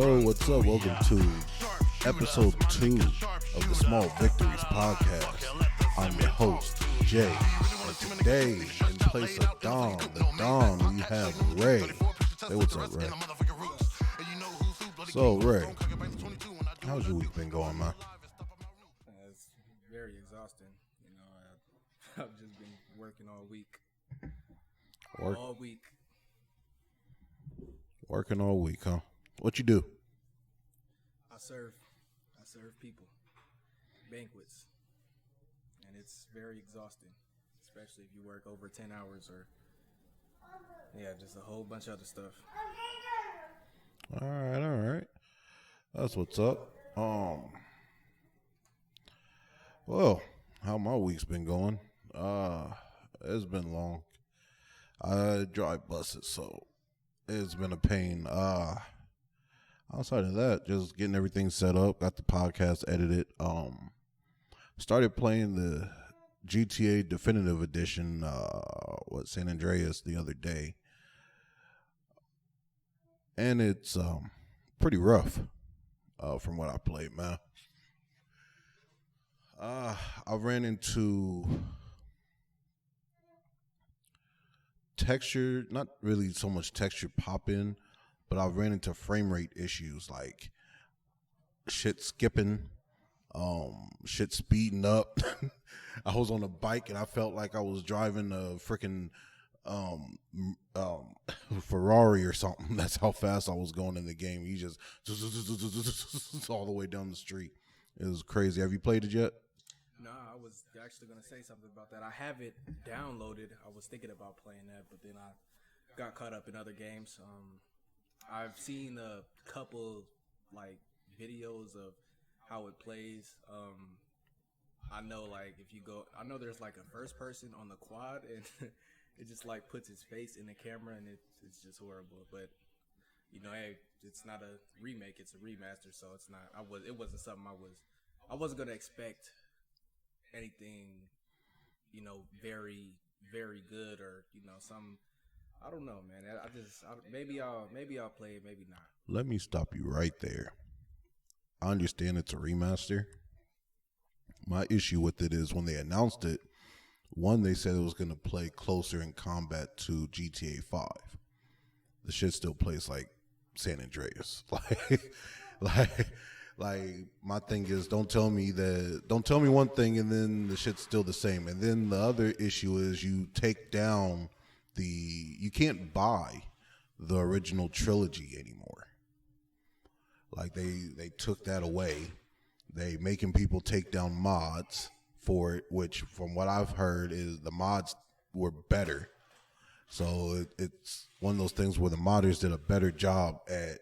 Yo, what's up? Welcome to episode 2 of the Small Victories podcast. I'm your host, Jay, and today, in place of Dom, we have Ray. Say what's up, Ray. So, Ray, how's your week been going, man? It's very exhausting. You know, I've just been working all week. All week. Working all week, huh? What you do? I serve people, banquets, and it's very exhausting, especially if you work over 10 hours or, just a whole bunch of other stuff. All right. That's what's up. Well, how my week's been going? It's been long. I drive buses, so it's been a pain. Outside of that, just getting everything set up, got the podcast edited. Started playing the GTA Definitive Edition, San Andreas the other day. And it's pretty rough from what I played, man. I ran into texture, not really so much texture pop-in, but I ran into frame rate issues, like shit skipping, shit speeding up. I was on a bike and I felt like I was driving a freaking Ferrari or something. That's how fast I was going in the game. You just all the way down the street. It was crazy. Have you played it yet? No, I was actually going to say something about that. I have it downloaded. I was thinking about playing that, but then I got caught up in other games. I've seen a couple videos of how it plays. I know I know there's like a first person on the quad and it just puts his face in the camera and it's just horrible. But hey, it's not a remake, it's a remaster, so it's not. It wasn't something I wasn't gonna expect anything, very, very good or some. I don't know, man. Maybe I'll play it, maybe not. Let me stop you right there. I understand it's a remaster. My issue with it is when they announced it, one, they said it was going to play closer in combat to GTA 5. The shit still plays like San Andreas. Like my thing is, don't tell me one thing and then the shit's still the same. And then the other issue is you can't buy the original Trilogy anymore. Like they took that away. They making people take down mods for it, which from what I've heard is the mods were better. So it's one of those things where the modders did a better job at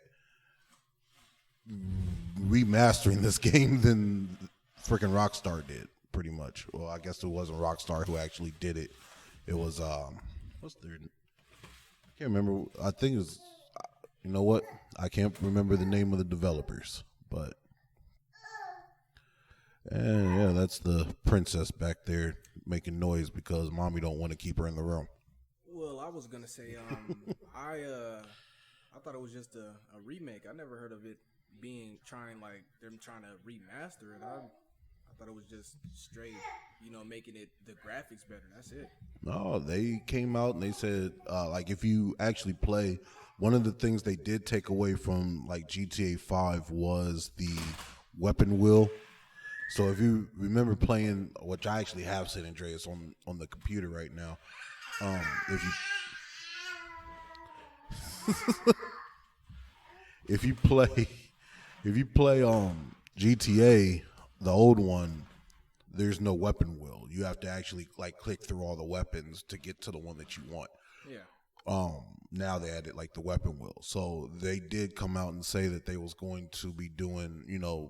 remastering this game than freaking Rockstar did, pretty much. Well, I guess it wasn't Rockstar who actually did it. It was what's their? I can't remember. I think it was. You know what? I can't remember the name of the developers, but yeah, that's the princess back there making noise because mommy don't want to keep her in the room. Well, I was gonna say, I thought it was just a remake. I never heard of it them trying to remaster it. I thought it was just straight, making it the graphics better. That's it. No, they came out and they said, if you actually play, one of the things they did take away from GTA 5 was the weapon wheel. So if you remember playing, which I actually have San Andreas on the computer right now, if you play GTA, the old one, there's no weapon wheel. You have to actually click through all the weapons to get to the one that you want. Yeah. Now they added the weapon wheel. So they did come out and say that they was going to be doing,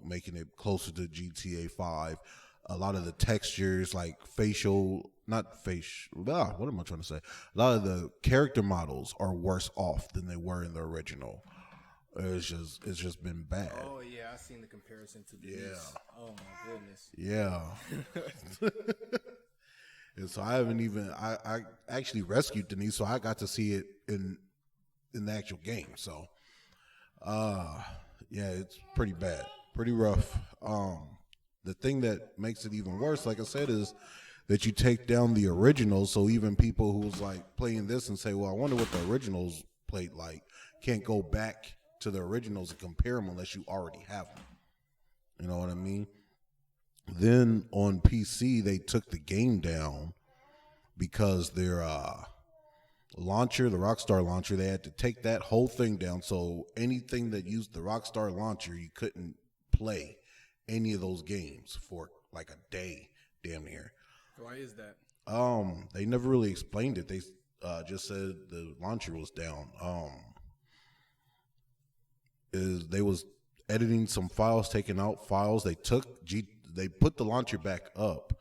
making it closer to GTA 5. A lot of the textures, what am I trying to say? A lot of the character models are worse off than they were in the original. It's just been bad. Oh yeah, I seen the comparison to these. Yeah. Oh my goodness. Yeah. And so I actually rescued Denise, so I got to see it in the actual game. So Yeah, it's pretty bad, pretty rough. The thing that makes it even worse, like I said, is that you take down the originals. So even people who's like playing this and say, "Well, I wonder what the originals played like," can't go back to the originals and compare them unless you already have them. You know what I mean? Then on PC, they took the game down because their launcher, the Rockstar launcher, they had to take that whole thing down. So anything that used the Rockstar launcher, you couldn't play any of those games for like a day, damn near. Why is that? They never really explained it. They just said the launcher was down. Is they was editing some files, taking out files. They put the launcher back up,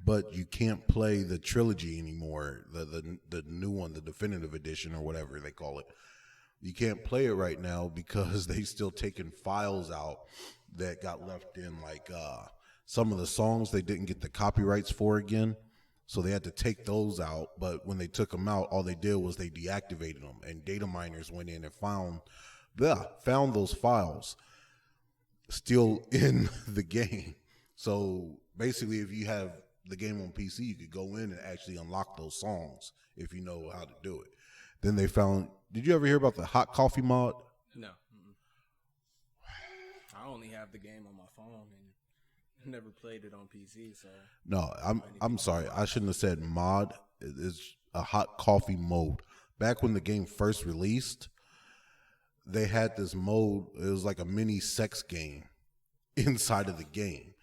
but you can't play the Trilogy anymore. The new one, the definitive edition or whatever they call it. You can't play it right now because they still taking files out that got left in, like some of the songs they didn't get the copyrights for again. So they had to take those out. But when they took them out, all they did was they deactivated them, and data miners went in and found those files still in the game. So basically, if you have the game on PC, you could go in and actually unlock those songs if you know how to do it. Then they found, did you ever hear about the hot coffee mod? No. I only have the game on my phone and never played it on PC. So no, I'm sorry. I shouldn't have said mod. It's a hot coffee mode. Back when the game first released, they had this mode. It was like a mini sex game inside of the game.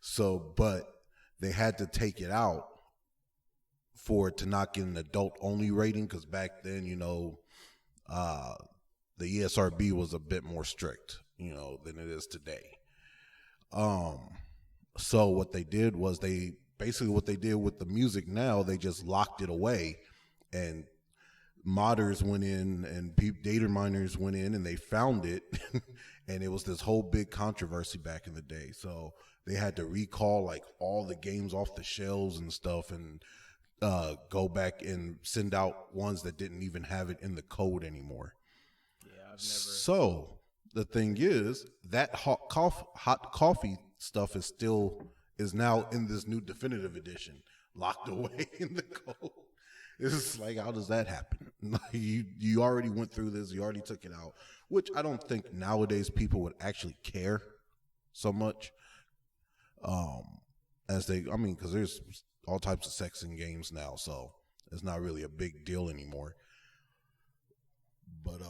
So, but they had to take it out for it to not get an adult only rating, because back then, the ESRB was a bit more strict, than it is today. So what they did was what they did with the music now, they just locked it away, and modders went in and data miners went in and they found it and it was this whole big controversy back in the day. So they had to recall like all the games off the shelves and stuff and go back and send out ones that didn't even have it in the code anymore. Yeah, I've never. So the thing is that hot coffee stuff is now in this new definitive edition, locked away in the code. It's like, how does that happen? You already went through this. You already took it out, which I don't think nowadays people would actually care so much. Because there's all types of sex in games now, so it's not really a big deal anymore. But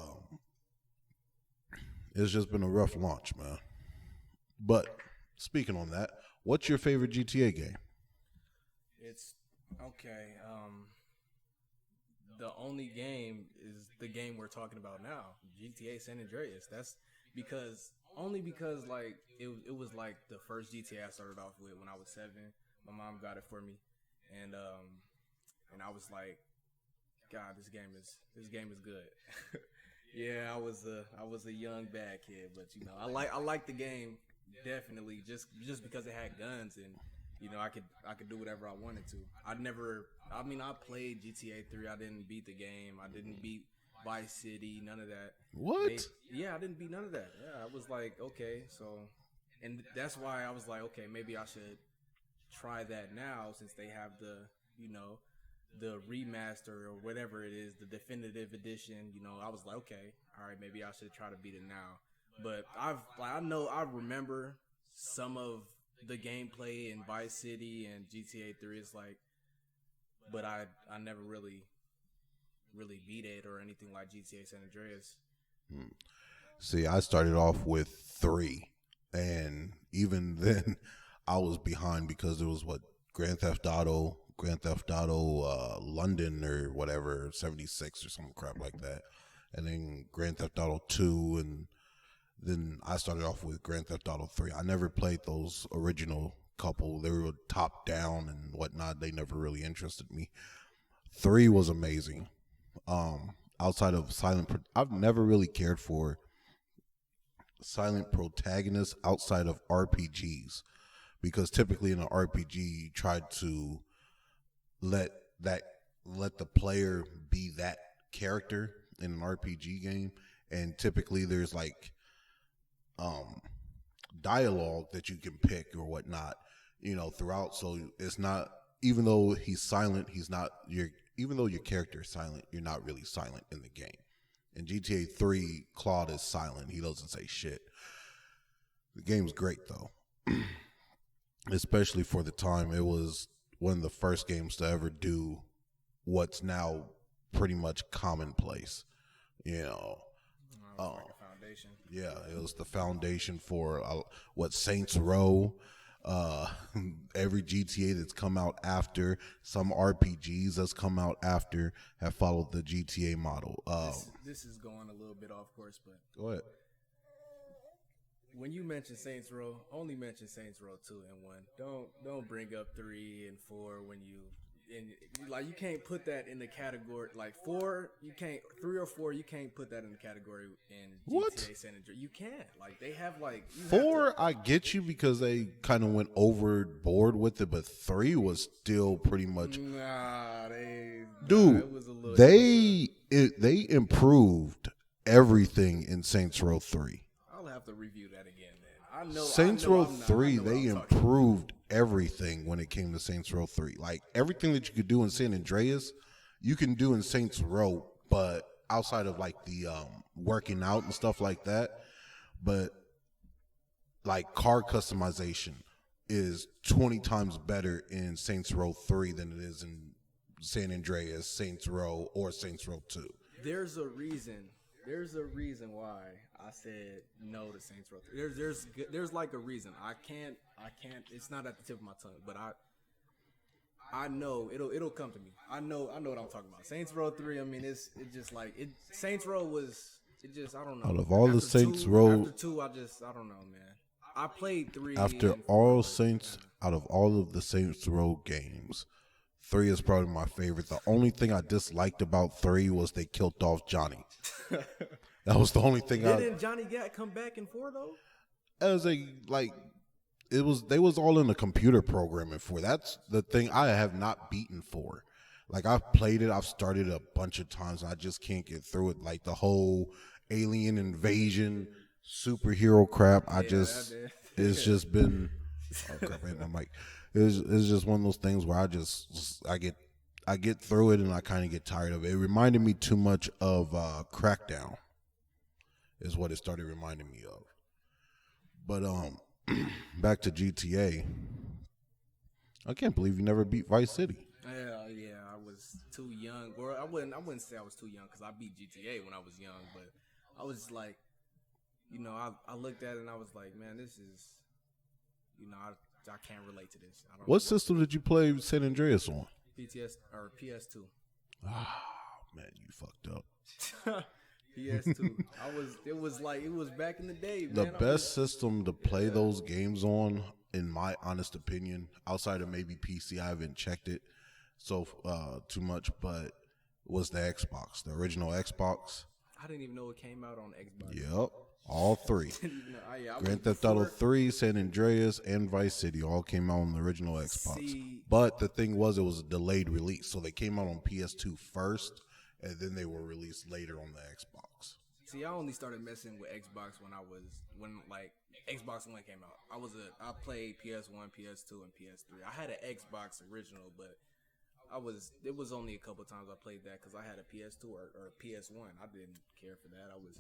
it's just been a rough launch, man. But speaking on that, what's your favorite GTA game? It's okay. The only game is the game we're talking about now, GTA San Andreas. That's because like it was like the first GTA I started off with when I was 7. My mom got it for me, and I was like, God, this game is good. Yeah, I was a young bad kid, but I like the game definitely just because it had guns and I could do whatever I wanted to. I played GTA 3. I didn't beat the game. I didn't beat Vice City. None of that. What? I didn't beat none of that. Yeah, I was like, okay, so, and that's why I was like, okay, maybe I should try that now since they have the remaster or whatever it is, the definitive edition. I was like, okay, all right, maybe I should try to beat it now. But I remember some of the gameplay in Vice City and GTA 3 is like, but I never really beat it or anything like GTA San Andreas. See, I started off with 3, and even then I was behind because there was Grand Theft Auto London or whatever, 76 or some crap like that, and then Grand Theft Auto 2, and then I started off with Grand Theft Auto 3. I never played those original couple. They were top down and whatnot. They never really interested me. 3 was amazing. Outside of I've never really cared for silent protagonists outside of RPGs, because typically in an RPG you try to let the player be that character in an RPG game, and typically there's like um, dialogue that you can pick or whatnot, throughout. So it's not, even though he's silent, he's not your. Even though your character is silent, you're not really silent in the game. In GTA 3, Claude is silent. He doesn't say shit. The game's great though, especially for the time. It was one of the first games to ever do what's now pretty much commonplace. Like a foundation. Yeah, it was the foundation for what Saints Row, every GTA that's come out after, some RPGs that's come out after have followed the GTA model. This is going a little bit off course, but Go ahead. when you mention Saints Row, only mention Saints Row 2 and 1. Don't bring up 3 and 4 when you can't put that in the category like 4. You can't 3 or 4. You can't put that in the category in GTA What? San Andreas. You can't. Like they have like 4, I get you because they kind of went overboard with it, but 3 was still pretty much. Dude, it was a little they improved everything in Saints Row 3. I'll have to review that again. Then I know Saints Row I'm not- 3, I know what they I'm talking improved everything when it came to Saints Row 3. Like everything that you could do in San Andreas, you can do in Saints Row, but outside of like the working out and stuff like that. But like car customization is 20 times better in Saints Row 3 than it is in San Andreas, Saints Row, or Saints Row 2. There's a reason. There's a reason why I said no to Saints Row 3. There's like a reason. I can't. It's not at the tip of my tongue, but I know it'll come to me. I know what I'm talking about. Saints Row 3. I mean, it's just like it. Saints Row was. It just I don't know. Out of all the After Saints 2, Row, after 2, I don't know, man. I played 3 after and 4, all but, Saints, out of all of the Saints Row games, 3 is probably my favorite. The only thing I disliked about 3 was they killed off Johnny. That was the only thing. Didn't Johnny Gat come back in 4 though? As a like, they was all in the computer programming for. That's the thing I have not beaten for. Like I've played it, I've started a bunch of times, and I just can't get through it. Like the whole alien invasion, superhero crap. It's just been. Oh crap! I hit my mic. It's just one of those things where I get through it and I kind of get tired of it. It reminded me too much of Crackdown, is what it started reminding me of. But back to GTA. I can't believe you never beat Vice City. Yeah, I was too young. Or I wouldn't say I was too young because I beat GTA when I was young, but I was like, I looked at it and I was like, man, this is, I can't relate to this. I don't What know. system did you play San Andreas on? PTS or PS2. Man, you fucked up. PS2. It was back in the day, The man. best system to play those games on, in my honest opinion, outside of maybe PC, I haven't checked it so too much, but was the Xbox, the original Xbox. I didn't even know it came out on Xbox. Yep, all 3. I Grand Theft Auto 3, San Andreas, and Vice City all came out on the original Xbox. But the thing was, it was a delayed release, so they came out on PS2 first, and then they were released later on the Xbox. See, I only started messing with Xbox when Xbox One came out. I played PS1, PS2, and PS3. I had an Xbox original, but it was only a couple times I played that because I had a PS2 or PS1. I didn't care for that. I was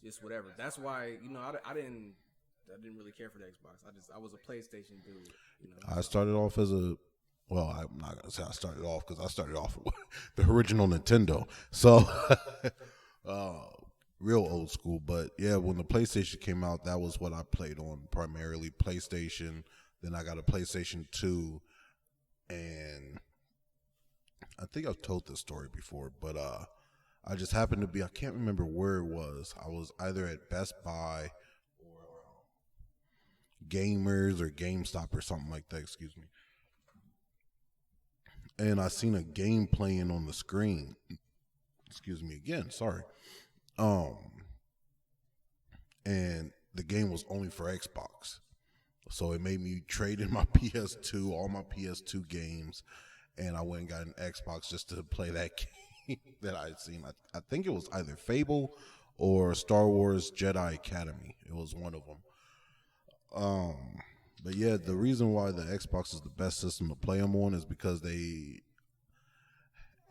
just whatever. That's why I didn't really care for the Xbox. I was a PlayStation dude. I started off as I'm not gonna say I started off because I started off with the original Nintendo. So real old school. But yeah, when the PlayStation came out, that was what I played on primarily. PlayStation. Then I got a PlayStation 2, and I think I've told this story before, but I just happened to be, I can't remember where it was. I was either at Best Buy or Gamers or GameStop or something like that, excuse me. And I seen a game playing on the screen. Excuse me again, sorry. And the game was only for Xbox. So it made me trade in my PS2, all my PS2 games, and I went and got an Xbox just to play that game that I had seen. I think it was either Fable or Star Wars Jedi Academy. It was one of them. But yeah, the reason why the Xbox is the best system to play them on is because they,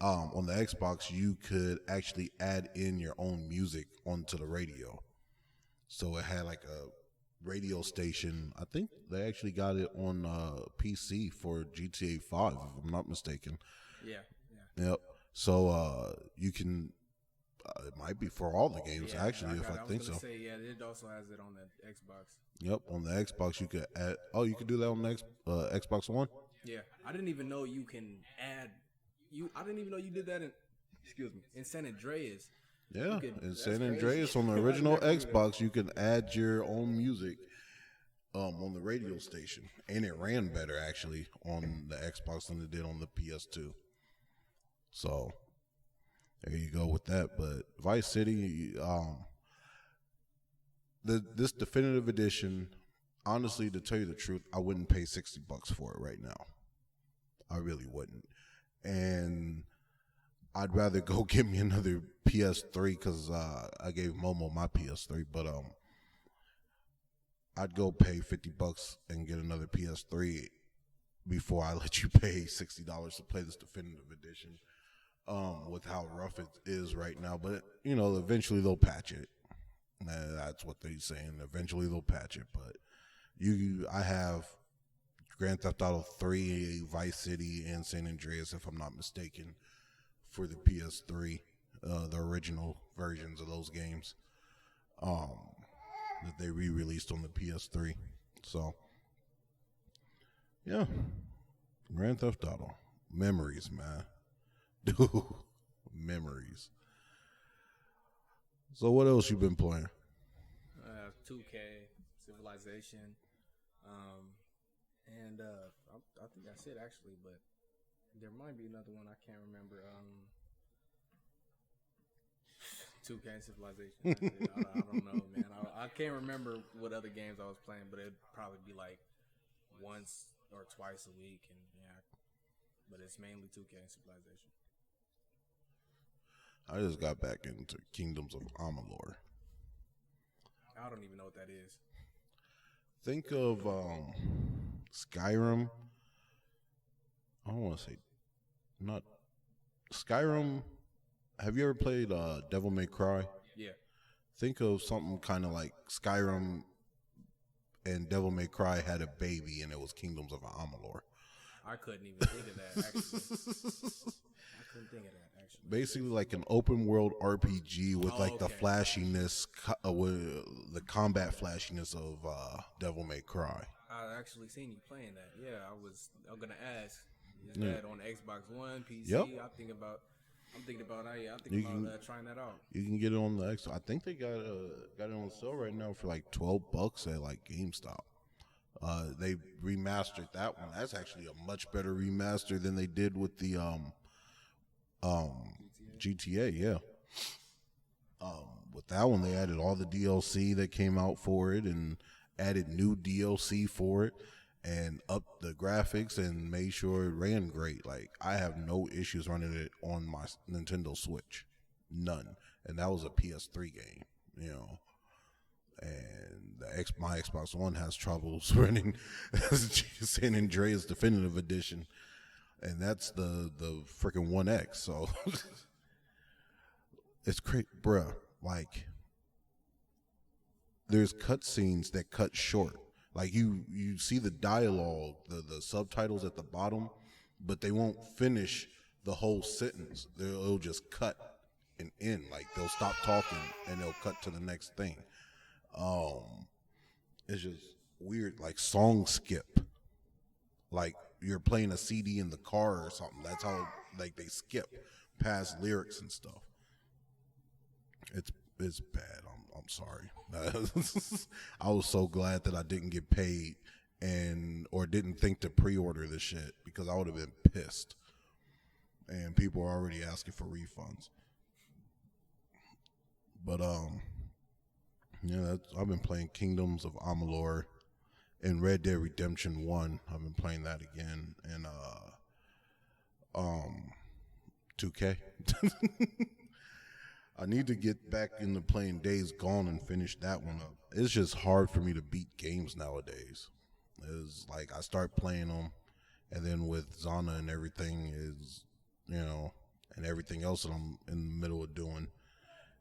on the Xbox, you could actually add in your own music onto the radio. So it had like a radio station. I think they actually got it on PC for GTA 5, if I'm not mistaken. Yeah. Yep. So you can. It might be for all the games actually, if I think so. Say, yeah, it also has it on the Xbox. Yep, on the Xbox you could add. Oh, you could do that on the Xbox One. Yeah, I didn't even know you can add. I didn't even know you did that in San Andreas. Yeah, in San Andreas on the original Xbox, you can add your own music on the radio station, and it ran better actually on the Xbox than it did on the PS2. So there you go with that. But Vice City, this definitive edition, honestly, to tell you the truth, I wouldn't pay $60 for it right now. I really wouldn't. And I'd rather go get me another PS3 because I gave Momo my PS3, but I'd go pay $50 and get another PS3 before I let you pay $60 to play this definitive edition. With how rough it is right now, but eventually they'll patch it. That's what they're saying. Eventually they'll patch it, but I have Grand Theft Auto 3, Vice City, and San Andreas, if I'm not mistaken, for the PS3, the original versions of those games, that they re-released on the PS3. So, yeah, Grand Theft Auto, memories, man, dude, memories. So, what else you been playing? 2K, Civilization, and I think that's it actually, but there might be another one I can't remember. 2K, Civilization. I don't know, man. I can't remember what other games I was playing, but it'd probably be like once or twice a week, and yeah, but it's mainly 2K and Civilization. I just got back into Kingdoms of Amalur. I don't even know what that is. Think of Skyrim. I don't want to say not Skyrim. Have you ever played Devil May Cry? Yeah. Think of something kind of like Skyrim and Devil May Cry had a baby, and it was Kingdoms of Amalur. I couldn't even think of that, actually. I couldn't think of that, actually. Basically like an open world RPG with the flashiness, the combat flashiness of Devil May Cry. I actually seen you playing that. Yeah, I'm gonna ask. Is that on Xbox One, PC? Yep. I'm thinking about trying that out. You can get it on the Xbox. I think they got it on sale right now for like $12 at like GameStop. They remastered that one. That's actually a much better remaster than they did with the GTA. Yeah. With that one, they added all the DLC that came out for it and added new DLC for it and upped the graphics and made sure it ran great. Like, I have no issues running it on my Nintendo Switch. None. And that was a PS3 game, And my Xbox One has troubles running San Andreas Definitive Edition. And that's the freaking 1X. So it's great, bruh. Like, there's cutscenes that cut short. Like, you see the dialogue, the subtitles at the bottom, but they won't finish the whole sentence. They'll just cut and end. Like, they'll stop talking and they'll cut to the next thing. It's just weird, like song skip. Like, you're playing a CD in the car or something. That's how, like, they skip past lyrics and stuff. It's bad. I'm sorry. I was so glad that I didn't get paid or didn't think to pre-order this shit, because I would have been pissed. And people are already asking for refunds. But yeah, I've been playing Kingdoms of Amalur and Red Dead Redemption 1. I've been playing that again, and 2K. I need to get back into playing Days Gone and finish that one up. It's just hard for me to beat games nowadays. It's like I start playing them, and then with Zana and everything and everything else that I'm in the middle of doing,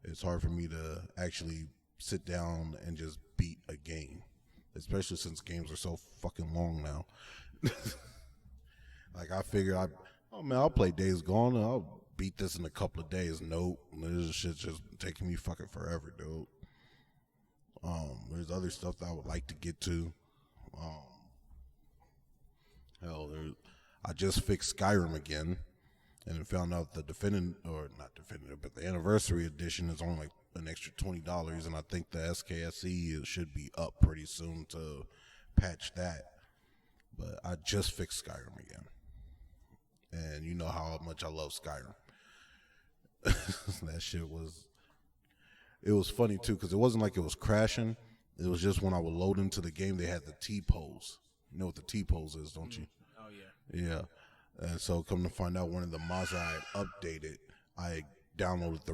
it's hard for me to actually sit down and just beat a game, especially since games are so fucking long now. Like I figured, I'll play Days Gone and I'll beat this in a couple of days. Nope, this shit's just taking me fucking forever, dude. There's other stuff that I would like to get to. I just fixed Skyrim again, and found out the the anniversary edition is only like an extra $20, and I think the SKSE should be up pretty soon to patch that. But I just fixed Skyrim again, and you know how much I love Skyrim. That shit was funny too, because it wasn't like it was crashing. It was just when I would load into the game, they had the T-pose. You know what the T-pose is, don't you? Oh, yeah. Yeah. And so come to find out, one of the mods I had updated, I downloaded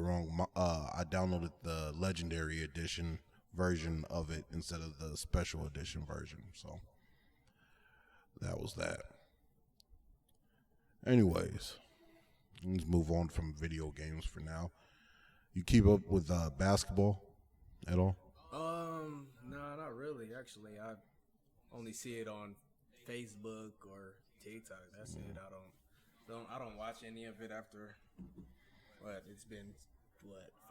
the Legendary Edition version of it instead of the Special Edition version. So that was that. Anyways, let's move on from video games for now. You keep up with basketball at all? No, not really. Actually, I only see it on Facebook or TikTok. That's it. I don't watch any of it after. It's been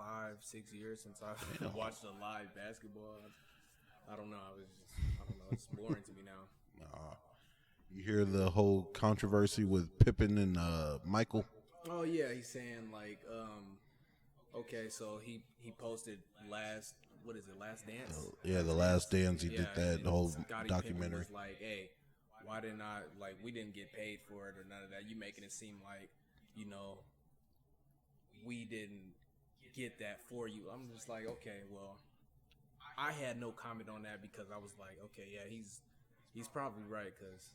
5-6 years since I've watched a live basketball. I don't know. It's boring to me now. You hear the whole controversy with Pippen and Michael? Oh yeah, he's saying okay, so he posted Last Dance? Yeah, The Last Dance. He did that whole Scottie documentary. Pippen was like, hey, why didn't we didn't get paid for it or none of that. You making it seem like, we didn't get that for you. I'm just like, okay, well, I had no comment on that because I was like, okay, yeah, he's probably right, because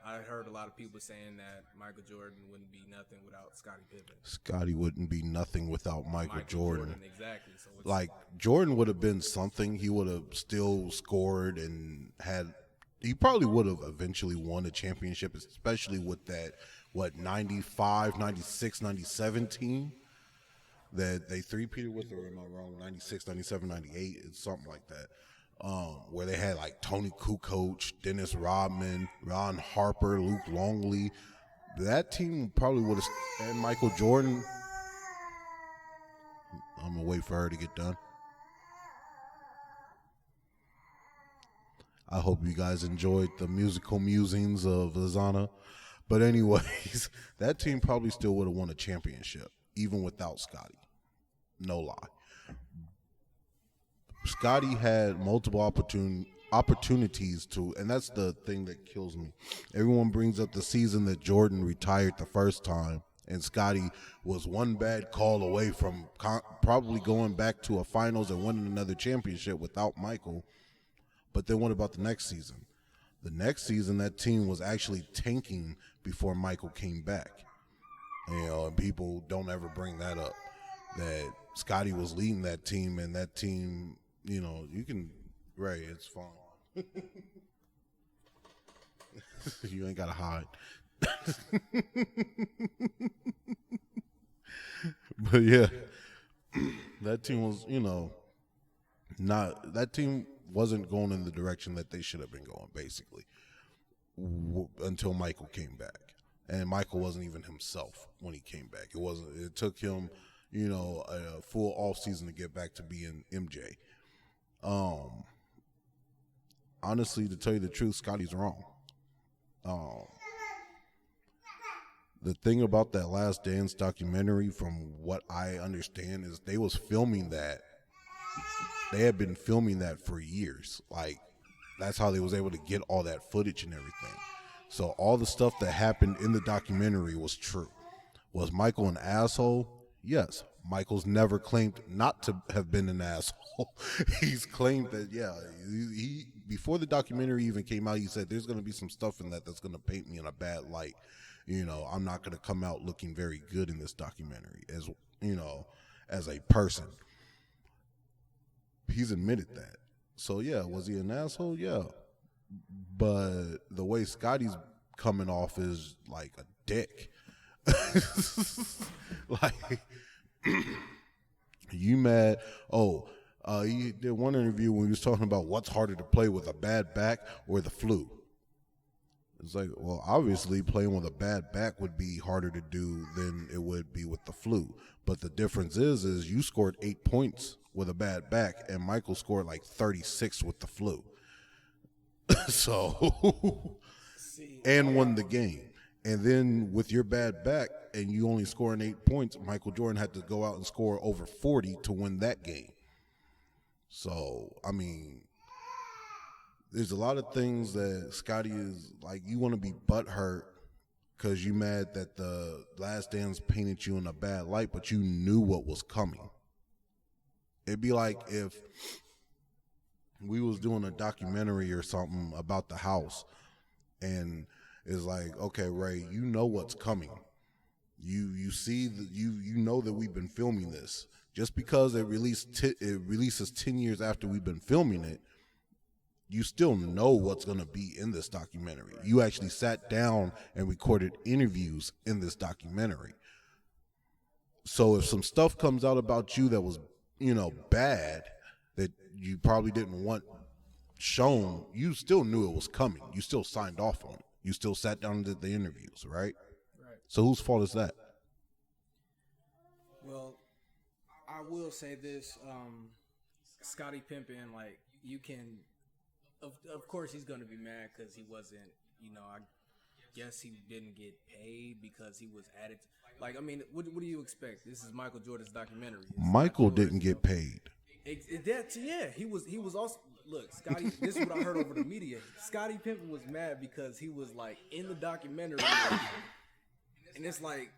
I heard a lot of people saying that Michael Jordan wouldn't be nothing without Scottie Pippen. Scottie wouldn't be nothing without Michael Jordan. Exactly. So like, Jordan would have been something. He would have still scored and he probably would have eventually won a championship, especially with that, 95, 96, 97 team that they three-peated with, or am I wrong? 96, 97, 98, it's something like that. Where they had like Tony Kukoc, Dennis Rodman, Ron Harper, Luke Longley. That team probably would have, and Michael Jordan. I'm gonna wait for her to get done. I hope you guys enjoyed the musical musings of Lizana. But anyways, that team probably still would have won a championship, even without Scottie. No lie. Scottie had multiple opportunities to, and that's the thing that kills me. Everyone brings up the season that Jordan retired the first time, and Scottie was one bad call away from probably going back to a finals and winning another championship without Michael. But then what about the next season? The next season, that team was actually tanking before Michael came back. And people don't ever bring that up, that Scottie was leading that team, and that team, you can, Ray, it's fine. You ain't got to hide. But yeah, that team was, that team wasn't going in the direction that they should have been going, basically, until Michael came back. And Michael wasn't even himself when he came back. It took him, a full off season to get back to being MJ. Honestly, to tell you the truth, Scottie's wrong. The thing about that Last Dance documentary, from what I understand, is they had been filming that for years. Like, that's how they was able to get all that footage and everything. So all the stuff that happened in the documentary was true. Was Michael an asshole? Yes. Michael's never claimed not to have been an asshole. He's claimed that, he before the documentary even came out, he said there's going to be some stuff in that's going to paint me in a bad light. I'm not going to come out looking very good in this documentary, as a person. He's admitted that. So, yeah, was he an asshole? Yeah. But the way Scottie's coming off is like a dick. Like, you mad? Oh, he did one interview when he was talking about what's harder to play with, a bad back or the flu. It's like, well, obviously playing with a bad back would be harder to do than it would be with the flu. But the difference is you scored 8 points with a bad back, and Michael scored like 36 with the flu. So, and won the game. And then with your bad back and you only scoring 8 points, Michael Jordan had to go out and score over 40 to win that game. So, I mean, there's a lot of things that Scottie is like, you want to be butthurt because you mad that the Last Dance painted you in a bad light, but you knew what was coming. It'd be like if we was doing a documentary or something about the house, and it's like, okay, Ray, you know what's coming. You see that you know that we've been filming this. Just because it releases 10 years after we've been filming it, you still know what's going to be in this documentary. You actually sat down and recorded interviews in this documentary. So if some stuff comes out about you that was, bad, that you probably didn't want shown, you still knew it was coming. You still signed off on it. You still sat down and did the interviews, right? Right. So whose fault is that? Well, I will say this, Scottie Pippen, like, you can, of course he's going to be mad because he wasn't, I guess he didn't get paid because he was added. Like, I mean, what do you expect? This is Michael Jordan's documentary. Michael didn't get paid. He was also, look, Scottie, this is what I heard over the media. Scottie Pippen was mad because he was, like, in the documentary, and it's like,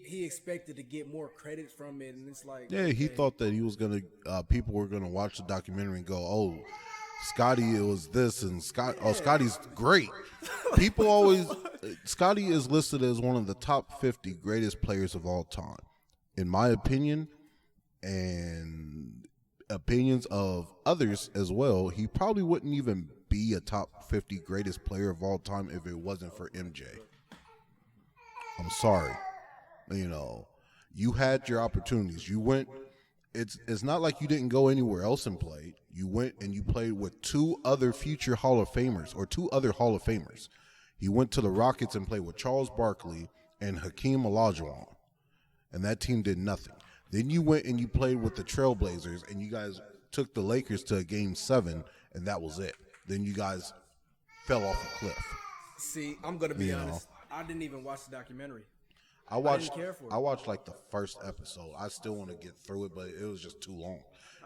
he expected to get more credit from it, and it's like, yeah, he thought that he was gonna, people were gonna watch the documentary and go, oh, Scottie, it was this, and Scottie's great. People always, Scottie is listed as one of the top 50 greatest players of all time, in my opinion, and opinions of others as well. He probably wouldn't even be a top 50 greatest player of all time if it wasn't for MJ. I'm sorry. You had your opportunities. You went. It's not like you didn't go anywhere else and played. You went and you played with two other future Hall of Famers, or two other Hall of Famers. He went to the Rockets and played with Charles Barkley and Hakeem Olajuwon, and that team did nothing. Then you went and you played with the Trailblazers, and you guys took the Lakers to a Game 7, and that was it. Then you guys fell off a cliff. See, I'm gonna be honest. I didn't even watch the documentary. I watched like the first episode. I still want to get through it, but it was just too long.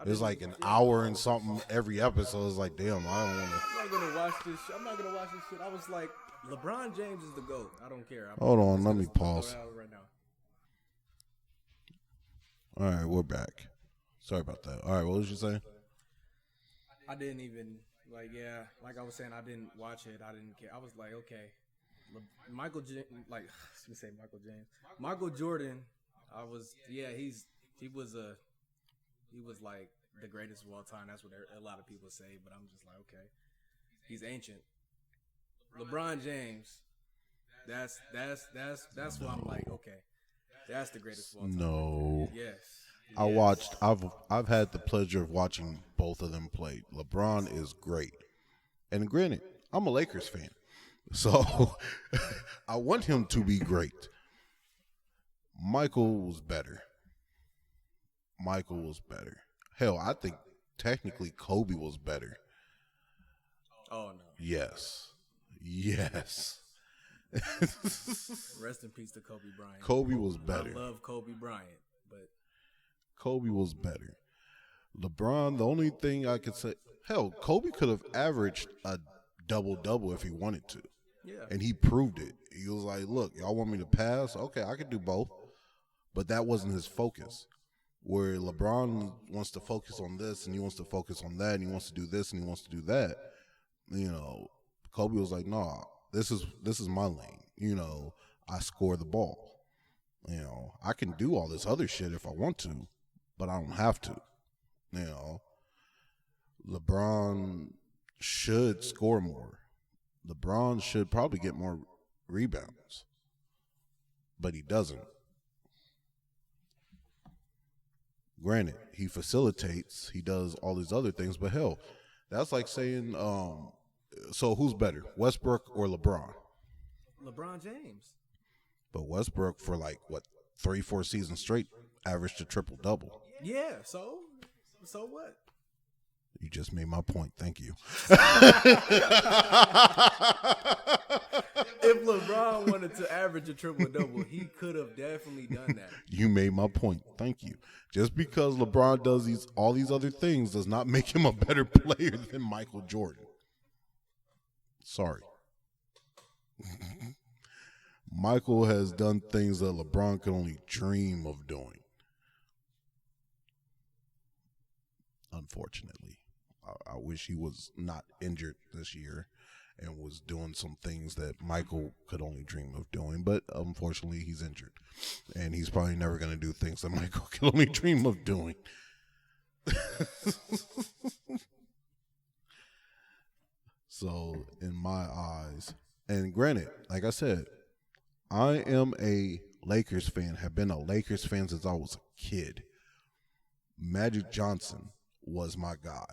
It was like an hour and something every episode. It's like, damn, I don't want to. I'm not gonna watch this. I'm not gonna watch this shit. I was like, LeBron James is the GOAT. I don't care. Hold on, let me pause. Right now. All right, we're back. Sorry about that. All right, what was you saying? I didn't even like I was saying, I didn't watch it. I didn't care. I was like, okay. Michael James, Michael Jordan. He was like the greatest of all time. That's what a lot of people say, but I'm just like, okay, he's ancient. LeBron James, that's why I'm like, okay, that's the greatest of all time. No. Yes. I've had the pleasure of watching both of them play. LeBron is great, and granted, I'm a Lakers fan. So I want him to be great. Michael was better. Hell, I think technically Kobe was better. Oh, no. Yes. Rest in peace to Kobe Bryant. Kobe was better. I love Kobe Bryant, but Kobe was better. LeBron, the only thing I could say, hell, Kobe could have averaged a double-double if he wanted to. yeah. And he proved it. He was like, look, y'all want me to pass? Okay, I could do both. But that wasn't his focus. Where LeBron wants to focus on this, and he wants to focus on that, and he wants to do this, and he wants to do that. Kobe was like, nah, this is my lane. I score the ball. I can do all this other shit if I want to, but I don't have to. You know, LeBron should score more. LeBron should probably get more rebounds, but he doesn't. Granted, he facilitates, he does all these other things, but hell, that's like saying, so who's better, Westbrook or LeBron? LeBron James. But Westbrook for 3-4 seasons straight averaged a triple-double. Yeah, so what? You just made my point. Thank you. If LeBron wanted to average a triple-double, he could have definitely done that. You made my point. Thank you. Just because LeBron does all these other things does not make him a better player than Michael Jordan. Sorry. Michael has done things that LeBron could only dream of doing. Unfortunately. I wish he was not injured this year and was doing some things that Michael could only dream of doing. But unfortunately, he's injured. And he's probably never going to do things that Michael could only dream of doing. So, in my eyes, and granted, like I said, I am a Lakers fan, have been a Lakers fan since I was a kid. Magic Johnson was my guy,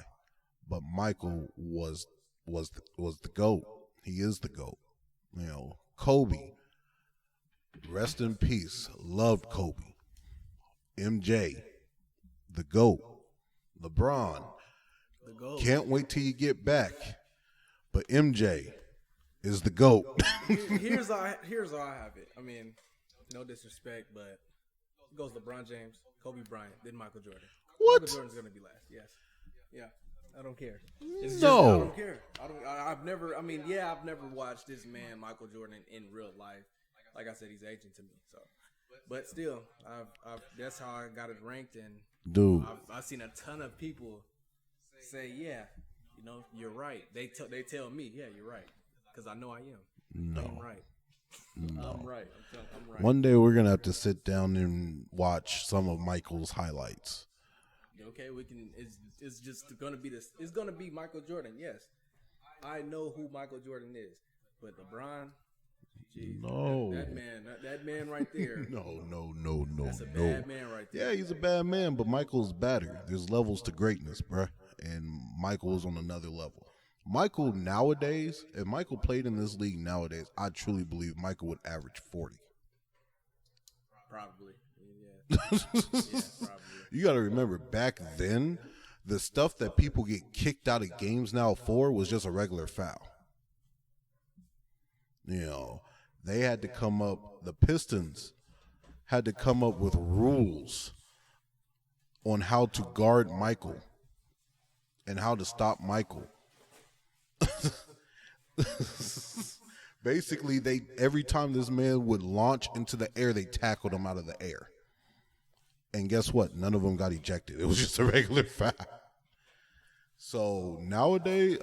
but Michael was the GOAT. He is the GOAT. You know, Kobe, rest in peace, loved Kobe. MJ, the GOAT. LeBron, The GOAT. can't wait till you get back, but MJ is the GOAT. Here's how I have it. I mean, no disrespect, but it goes LeBron James, Kobe Bryant, then Michael Jordan. What? Michael Jordan's gonna be last. Yes. Yeah. I don't care. It's just, No. I don't care. I've never watched this man, Michael Jordan, in real life. Like I said, he's aging to me. So, but still, I've that's how I got it ranked, and Dude, I've seen a ton of people say, yeah, you're right. They tell me, yeah, you're right, because I know I am. no. I'm right. No. I'm right. I'm right. One day we're going to have to sit down and watch some of Michael's highlights. Okay, we can. It's just gonna be this. It's gonna be Michael Jordan. Yes, I know who Michael Jordan is, but LeBron, geez, No. that man right there. No. That's a bad man right there. Yeah, he's a bad man, but Michael's better. There's levels to greatness, bruh. And Michael is on another level. Michael nowadays, if Michael played in this league nowadays, I truly believe Michael would average 40. Probably. Yeah. Yeah, probably. You got to remember, back then, the stuff that people get kicked out of games now for was just a regular foul. You know, they had to come up, the Pistons had to come up with rules on how to guard Michael and how to stop Michael. Basically, every time this man would launch into the air, they tackled him out of the air. And guess what? None of them got ejected. It was just a regular foul. So nowadays,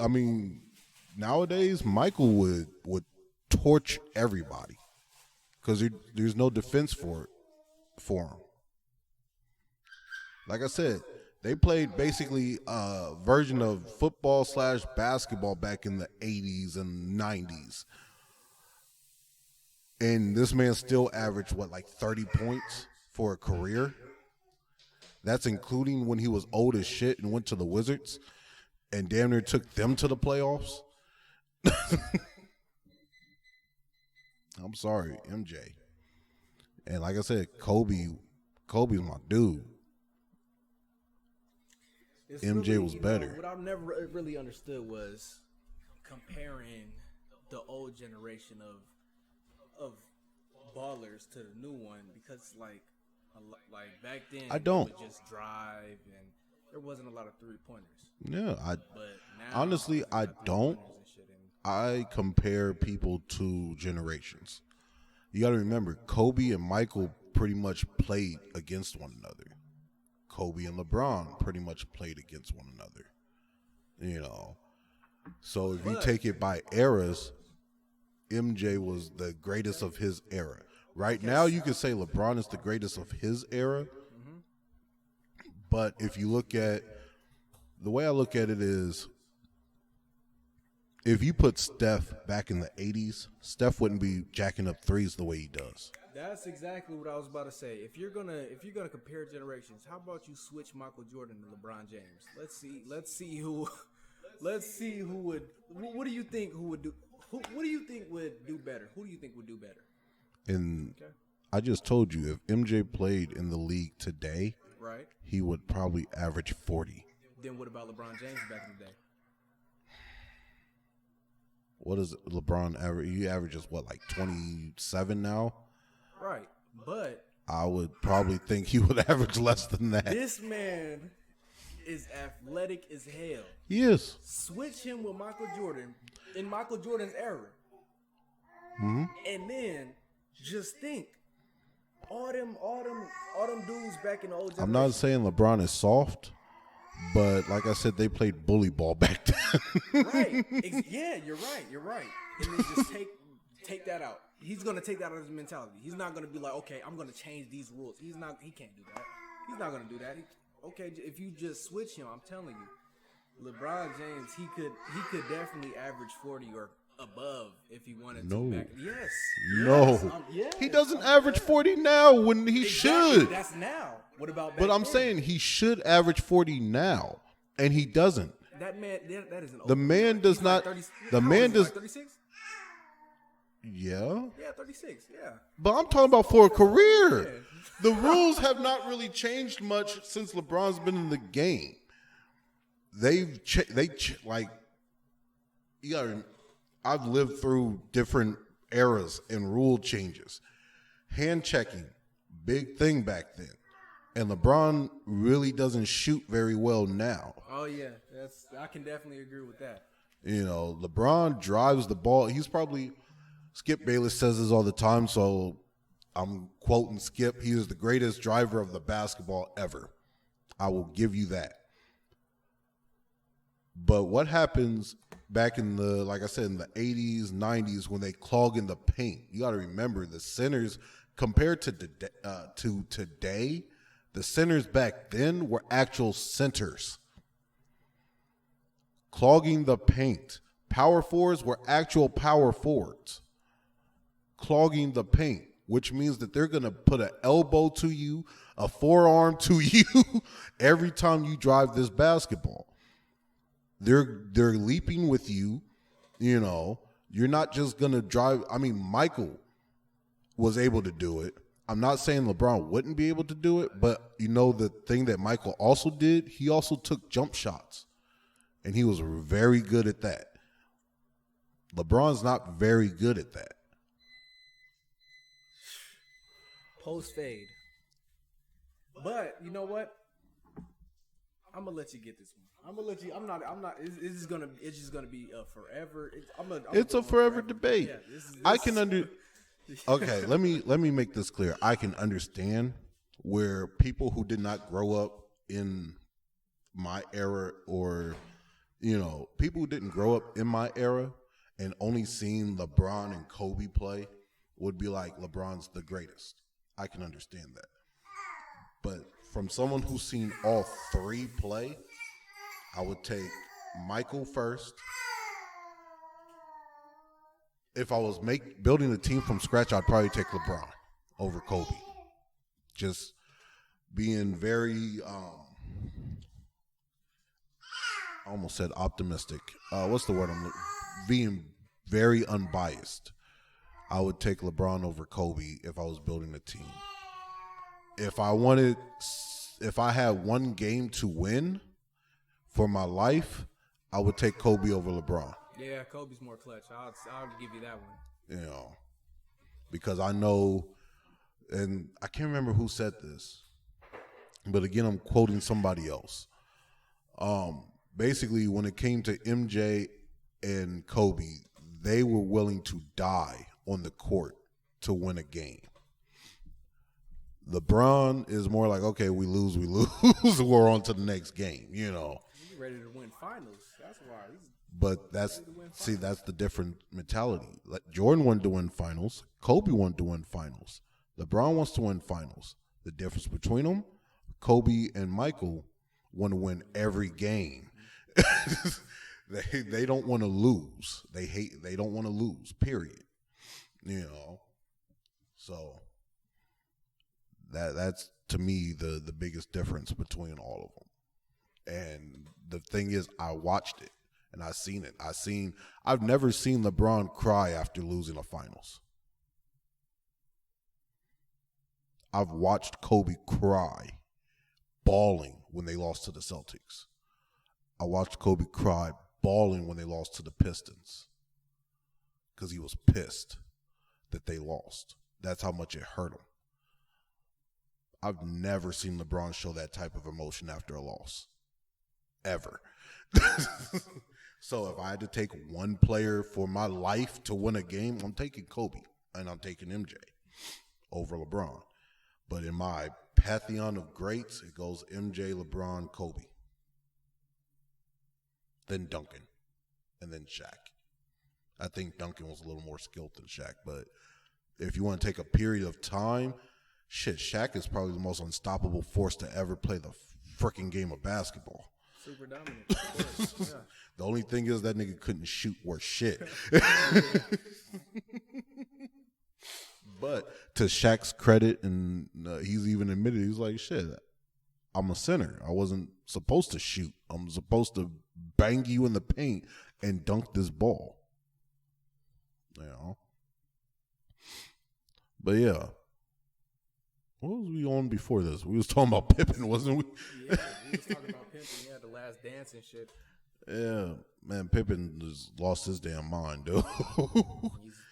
Michael would torch everybody because there's no defense for him. Like I said, they played basically a version of football/basketball back in the 80s and 90s. And this man still averaged, 30 points for a career? That's including when he was old as shit and went to the Wizards and damn near took them to the playoffs. I'm sorry, MJ. And like I said, Kobe's my dude. MJ was better. What I've never really understood was comparing the old generation of ballers to the new one, because like back then I don't. you would just drive and there wasn't a lot of 3-pointers. Yeah, But now, honestly, I don't. I compare people to generations. You got to remember, Kobe and Michael pretty much played against one another. Kobe and LeBron pretty much played against one another. You know, so if you take it by eras, MJ was the greatest of his era. Right now, you could say LeBron is the greatest of his era, But if you look at the way I look at it is, if you put Steph back in the 80s, Steph wouldn't be jacking up threes the way he does. That's exactly what I was about to say. If you're gonna compare generations, how about you switch Michael Jordan to LeBron James? Let's see who would. What do you think would do better? Who do you think would do better? And I just told you, if MJ played in the league today, right, he would probably average 40. Then what about LeBron James back in the day? What is LeBron average? He averages what, like 27 now? Right, but I would probably think he would average less than that. This man is athletic as hell. He is. Switch him with Michael Jordan in Michael Jordan's era, and then just think all them dudes back in the old generation. I'm not saying LeBron is soft, but like I said, they played bully ball back then. Right? Yeah, you're right. And then just take that out. He's gonna take that out of his mentality. He's not gonna be like, okay, I'm gonna change these rules. He can't do that. He's not gonna do that. Okay, if you just switch him, I'm telling you, LeBron James, he could definitely average 40 or above if he wanted to. Yes. No. Yes. He doesn't average 40 now when he should. That's now. What about back But I'm then? saying he should average 40 now, and he doesn't. That man, that is an The man does not. 30, The man does. 36? Yeah. Yeah, 36. Yeah. But I'm talking about for a career. The rules have not really changed much since LeBron's been in the game. I've lived through different eras and rule changes. Hand checking, big thing back then. And LeBron really doesn't shoot very well now. Oh yeah, I can definitely agree with that. You know, LeBron drives the ball. He's probably, Skip Bayless says this all the time, so I'm quoting Skip. He is the greatest driver of the basketball ever. I will give you that. But what happens back in the, like I said, in the 80s, 90s, when they clog in the paint? You got to remember the centers, compared to today, the centers back then were actual centers. Clogging the paint. Power forwards were actual power forwards. Clogging the paint, which means that they're going to put an elbow to you, a forearm to you every time you drive this basketball. They're leaping with you, you know. You're not just going to drive. I mean, Michael was able to do it. I'm not saying LeBron wouldn't be able to do it, but you know the thing that Michael also did, he also took jump shots, and he was very good at that. LeBron's not very good at that. Post fade. But you know what? I'm gonna let you get this one. I'm gonna let you. I'm not. It's just gonna be a forever. It's a forever debate. Yeah, I can Okay, let me make this clear. I can understand where people who did not grow up in my era, or people who didn't grow up in my era and only seen LeBron and Kobe play would be like, LeBron's the greatest. I can understand that. But from someone who's seen all three play, I would take Michael first. If I was building a team from scratch, I'd probably take LeBron over Kobe. Just being very, I almost said optimistic. What's the word being very unbiased. I would take LeBron over Kobe if I was building a team. If I had one game to win for my life, I would take Kobe over LeBron. Yeah, Kobe's more clutch. I'll give you that one. Because I know, and I can't remember who said this, but again, I'm quoting somebody else. Basically, when it came to MJ and Kobe, they were willing to die on the court to win a game. LeBron is more like, okay, we lose, we're on to the next game, He's ready to win finals. That's why. But that's the different mentality. Like Jordan wanted to win finals. Kobe wanted to win finals. LeBron wants to win finals. The difference between them, Kobe and Michael want to win every game. They don't want to lose. They don't want to lose, period. So that's to me the biggest difference between all of them. And the thing is, I watched it and I seen it. I've never seen LeBron cry after losing a finals. I've watched Kobe cry, bawling when they lost to the Celtics. I watched Kobe cry, bawling when they lost to the Pistons because he was pissed that they lost. That's how much it hurt him. I've never seen LeBron show that type of emotion after a loss, ever. So if I had to take one player for my life to win a game, I'm taking Kobe and I'm taking MJ over LeBron. But in my pantheon of greats, it goes MJ, LeBron, Kobe. Then Duncan, and then Shaq. I think Duncan was a little more skilled than Shaq, but if you want to take a period of time, Shaq is probably the most unstoppable force to ever play the freaking game of basketball. Super dominant, of course. Yeah. The only thing is that nigga couldn't shoot worth shit. But to Shaq's credit, and he's even admitted, he's like, shit, I'm a center. I wasn't supposed to shoot. I'm supposed to bang you in the paint and dunk this ball. But yeah. What was we on before this? We was talking about Pippen, wasn't we? Yeah, we was talking about Pippen. Yeah, the last dance and shit. Yeah, man, Pippen just lost his damn mind, dude.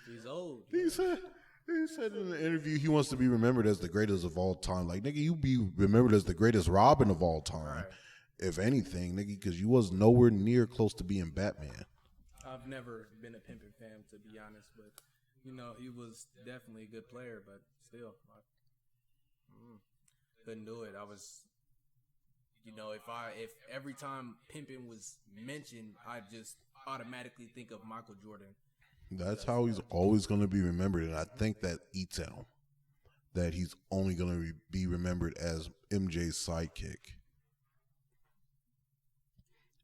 He's old. He said in an interview he wants to be remembered as the greatest of all time. Like, nigga, you be remembered as the greatest Robin of all time, right. If anything, nigga, because you was nowhere near close to being Batman. I've never been a Pippen fan, to be honest, but, he was definitely a good player, but still, couldn't do it. I was, if every time Pippen was mentioned, I just automatically think of Michael Jordan. That's how he's always going to be remembered, and I think that eats at him. That he's only going to be remembered as MJ's sidekick.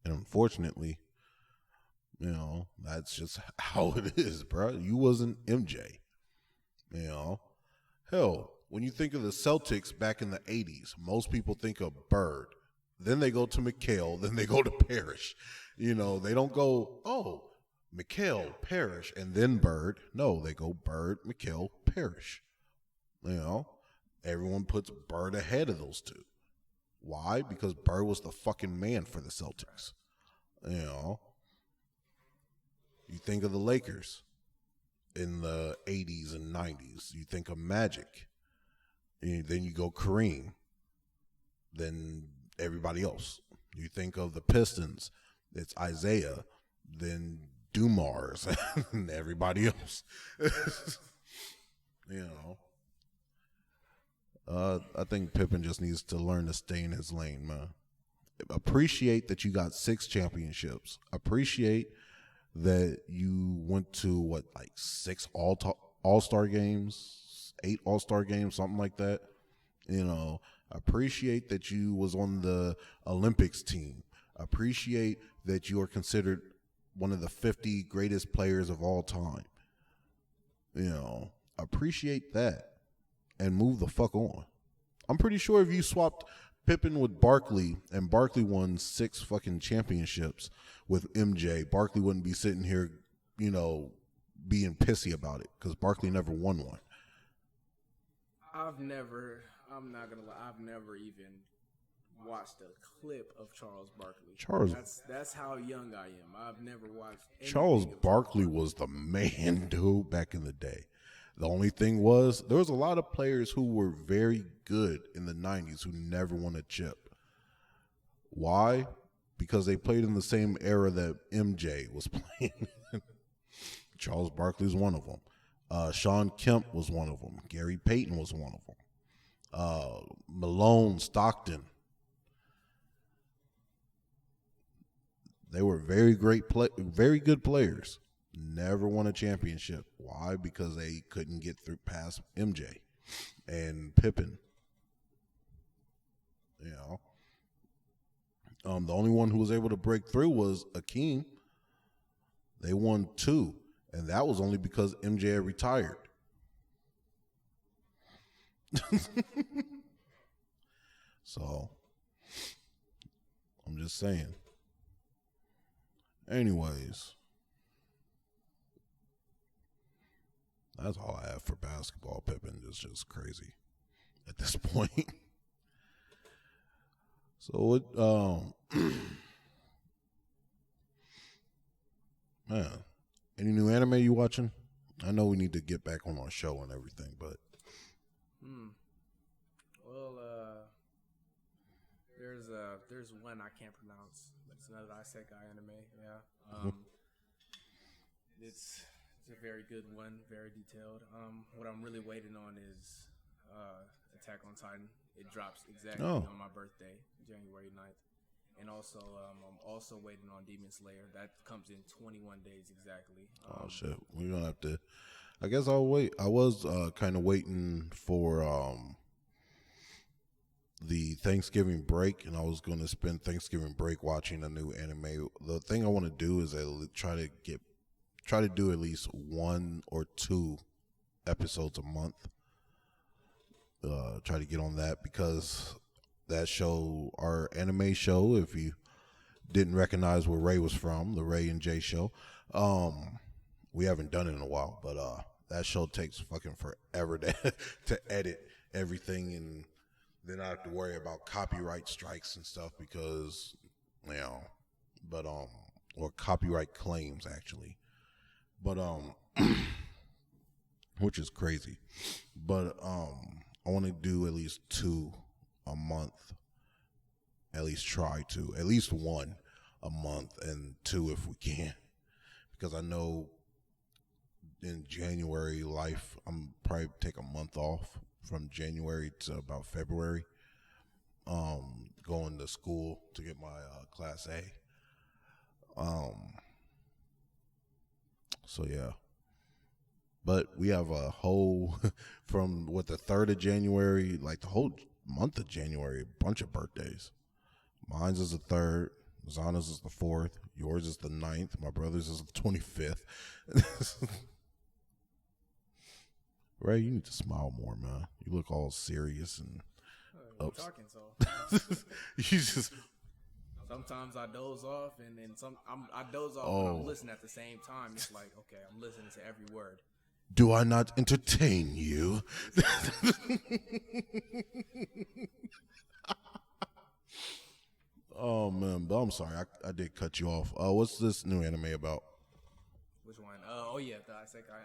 And unfortunately, that's just how it is, bro. You wasn't MJ. Hell, when you think of the Celtics back in the 80s, most people think of Bird. Then they go to McHale. Then they go to Parrish. They don't go, oh, McHale, Parrish, and then Bird. No, they go Bird, McHale, Parrish. Everyone puts Bird ahead of those two. Why? Because Bird was the fucking man for the Celtics. You think of the Lakers in the 80s and 90s. You think of Magic. Then you go Kareem. Then everybody else. You think of the Pistons. It's Isaiah. Then Dumars and everybody else. I think Pippen just needs to learn to stay in his lane, man. Appreciate that you got 6 championships. Appreciate that you went to 6 all-star games, 8 all-star games, something like that. Appreciate that you was on the Olympics team. Appreciate that you are considered one of the 50 greatest players of all time. Appreciate that and move the fuck on. I'm pretty sure if you swapped Pippen with Barkley and Barkley won 6 fucking championships with MJ, Barkley wouldn't be sitting here, being pissy about it because Barkley never won one. I'm not going to lie, I've never even watched a clip of Charles Barkley. That's how young I am. I've never watched Charles Barkley was the man, dude, back in the day. The only thing was there was a lot of players who were very good in the 90s who never won a chip. Why? Because they played in the same era that MJ was playing. Charles Barkley was one of them. Sean Kemp was one of them. Gary Payton was one of them. Malone, Stockton. They were very good players. Never won a championship. Why? Because they couldn't get through past MJ and Pippen. You know, the only one who was able to break through was Akeem. They won 2, and that was only because MJ had retired. So, I'm just saying. Anyways, that's all I have for basketball. Pippen is just crazy at this point. So, man, any new anime you watching? I know we need to get back on our show and everything, but. Well, there's one I can't pronounce, but it's another isekai anime. Yeah. It's a very good one, very detailed. What I'm really waiting on is Attack on Titan. It drops exactly on my birthday, January 9th. And also, I'm also waiting on Demon Slayer. That comes in 21 days exactly. Oh shit, we're gonna have to. I guess I'll wait. I was kind of waiting for the Thanksgiving break, and I was going to spend Thanksgiving break watching a new anime. The thing I want to do is try to do at least 1 or 2 episodes a month. Try to get on that because that show, our anime show, if you didn't recognize where Ray was from, the Ray and Jay show, we haven't done it in a while, but that show takes fucking forever to edit everything, and then I have to worry about copyright strikes and stuff because, you know, but or copyright claims actually, but which is crazy, but I want to do at least 2 a month, at least try to, at least 1 a month and 2 if we can, because I know in January I'm probably take a month off from January to about February, going to school to get my class A. So yeah, but we have a whole from the 3rd of January, like the whole month of January, a bunch of birthdays. Mine's is the 3rd, Zana's is the 4th, yours is the 9th, my brother's is the 25th. Ray, you need to smile more, man. You look all serious and you're talking so. You just. Sometimes I doze off, and then I doze off when I'm listening at the same time. It's like, okay, I'm listening to every word. Do I not entertain you? Oh man, but I'm sorry, I did cut you off. What's this new anime about? Which one? Oh yeah, the isekai.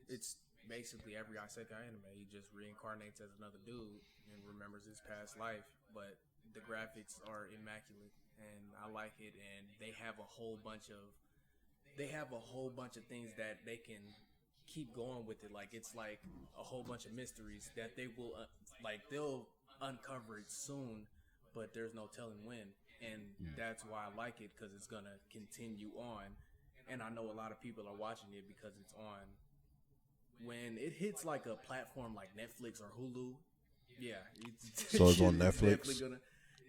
It's basically every isekai anime. He just reincarnates as another dude and remembers his past life, but the graphics are immaculate, and I like it. And they have a whole bunch of things that they can keep going with it. Like it's like a whole bunch of mysteries that they will they'll uncover it soon, but there's no telling when. And that's why I like it, because it's gonna continue on. And I know a lot of people are watching it because it's on. When it hits like a platform like Netflix or Hulu, yeah. So it's on Netflix?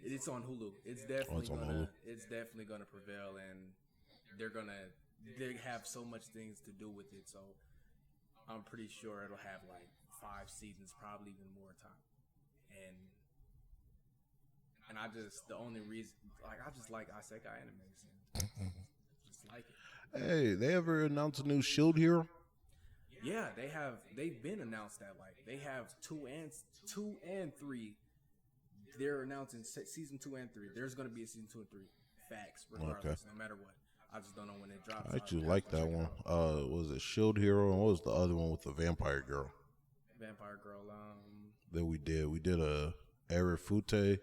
It's on Hulu. It's definitely gonna prevail, and they have so much things to do with it. So I'm pretty sure it'll have like 5 seasons, probably even more time. And I just, the only reason, I just like isekai animes. And just like it. Hey, they ever announced a new Shield Hero? Yeah, they've been announced that, they have 2 and 3. They're announcing season 2 and 3. There's going to be a season 2 and 3. Facts, regardless, no matter what. I just don't know when it drops. I actually like that one. Was it Shield Hero, and what was the other one with the vampire girl? Vampire girl. That we did a Arifute.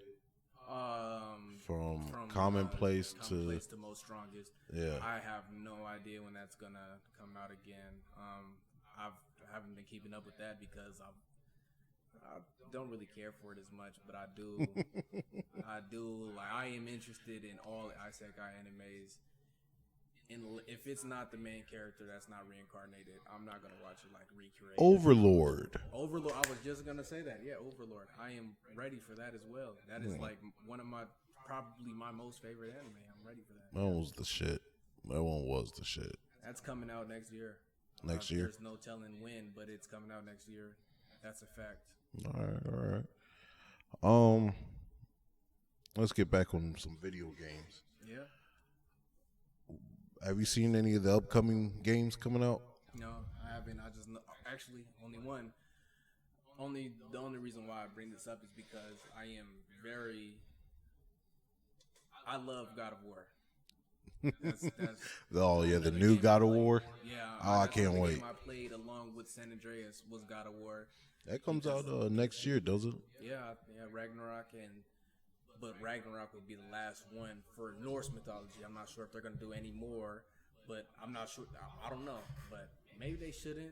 From commonplace to most strongest. Yeah, I have no idea when that's gonna come out again. I haven't been keeping up with that because I don't really care for it as much, but I do. I am interested in all isekai animes. if it's not the main character that's not reincarnated, I'm not gonna watch it like recreate. Overlord. Overlord. I was just gonna say that. Yeah, Overlord. I am ready for that as well. That is like one of probably my most favorite anime. I'm ready for that. That was the shit. That one was the shit. That's coming out next year. Next year? There's no telling when, but it's coming out next year. That's a fact. All right. Let's get back on some video games. Yeah. Have you seen any of the upcoming games coming out? No, I haven't. I just know, actually only one. The only reason why I bring this up is because I love God of War. That's Oh yeah, the new God of War. Yeah. I can't wait. Game I played along with San Andreas was God of War. That comes out next year, does it? Yeah, Ragnarok but Ragnarok would be the last one for Norse mythology. I'm not sure if they're gonna do any more, but I'm not sure. I don't know, but maybe they shouldn't.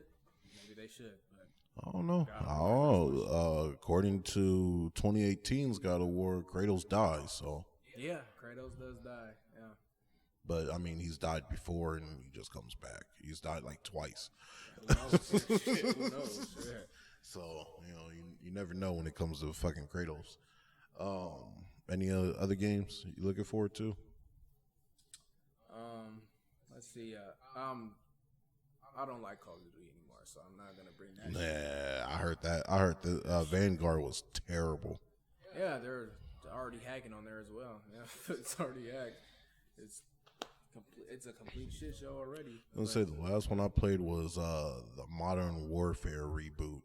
Maybe they should. But I don't know. According to 2018's God of War, Kratos dies. So yeah, Kratos does die. Yeah. But I mean, he's died before, and he just comes back. He's died like twice. Who knows? Yeah. So you never know when it comes to fucking Kratos. Any other games you looking forward to? Let's see. I don't like Call of Duty anymore, so I'm not gonna bring that. Nah, I heard that. I heard the Vanguard was terrible. Yeah, they're already hacking on there as well. Yeah, it's already hacked. It's a complete shit show already. I was gonna say the last one I played was the Modern Warfare reboot.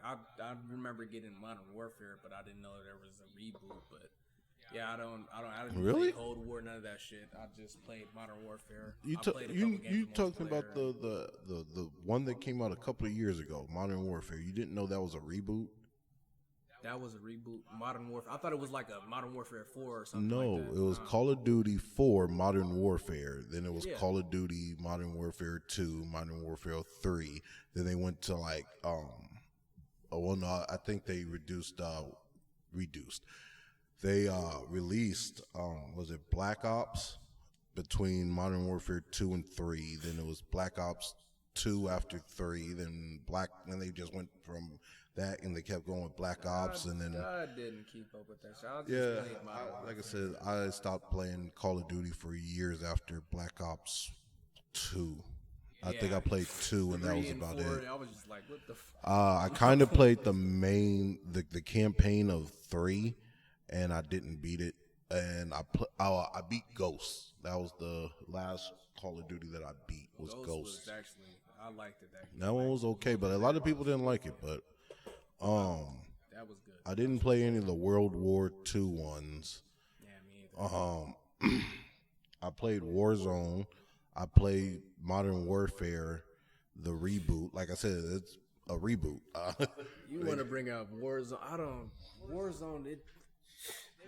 I remember getting Modern Warfare, but I didn't know there was a reboot. But yeah, I didn't really play Cold War, none of that shit. I just played Modern Warfare. You talking about the one that came out a couple of years ago, Modern Warfare? You didn't know that was a reboot? That was a reboot, Modern Warfare. I thought it was like a Modern Warfare 4 or something. No, like that. It was Call of Duty 4 Modern Warfare. Then it was Call of Duty Modern Warfare 2, Modern Warfare 3. Then they went to like I think they reduced. They released was it Black Ops between Modern Warfare 2 and 3. Then it was Black Ops 2 after 3. Then they just went from that and they kept going with Black Ops, and then I didn't keep up with that shit. Like I said, I stopped playing Call of Duty for years after Black Ops 2. I think I played 2 and that was about 4, it. I was just like, what the I kind of played the campaign of 3, and I didn't beat it. And I beat Ghosts. That was the last Call of Duty that I beat. Was Ghosts. Actually, I liked it. That one was okay, but a lot of people didn't like it. But that was good. I didn't play any of the World War II ones. Yeah, me either. I played Warzone. I played Modern Warfare, the reboot. Like I said, it's a reboot. You want to bring up Warzone? Warzone.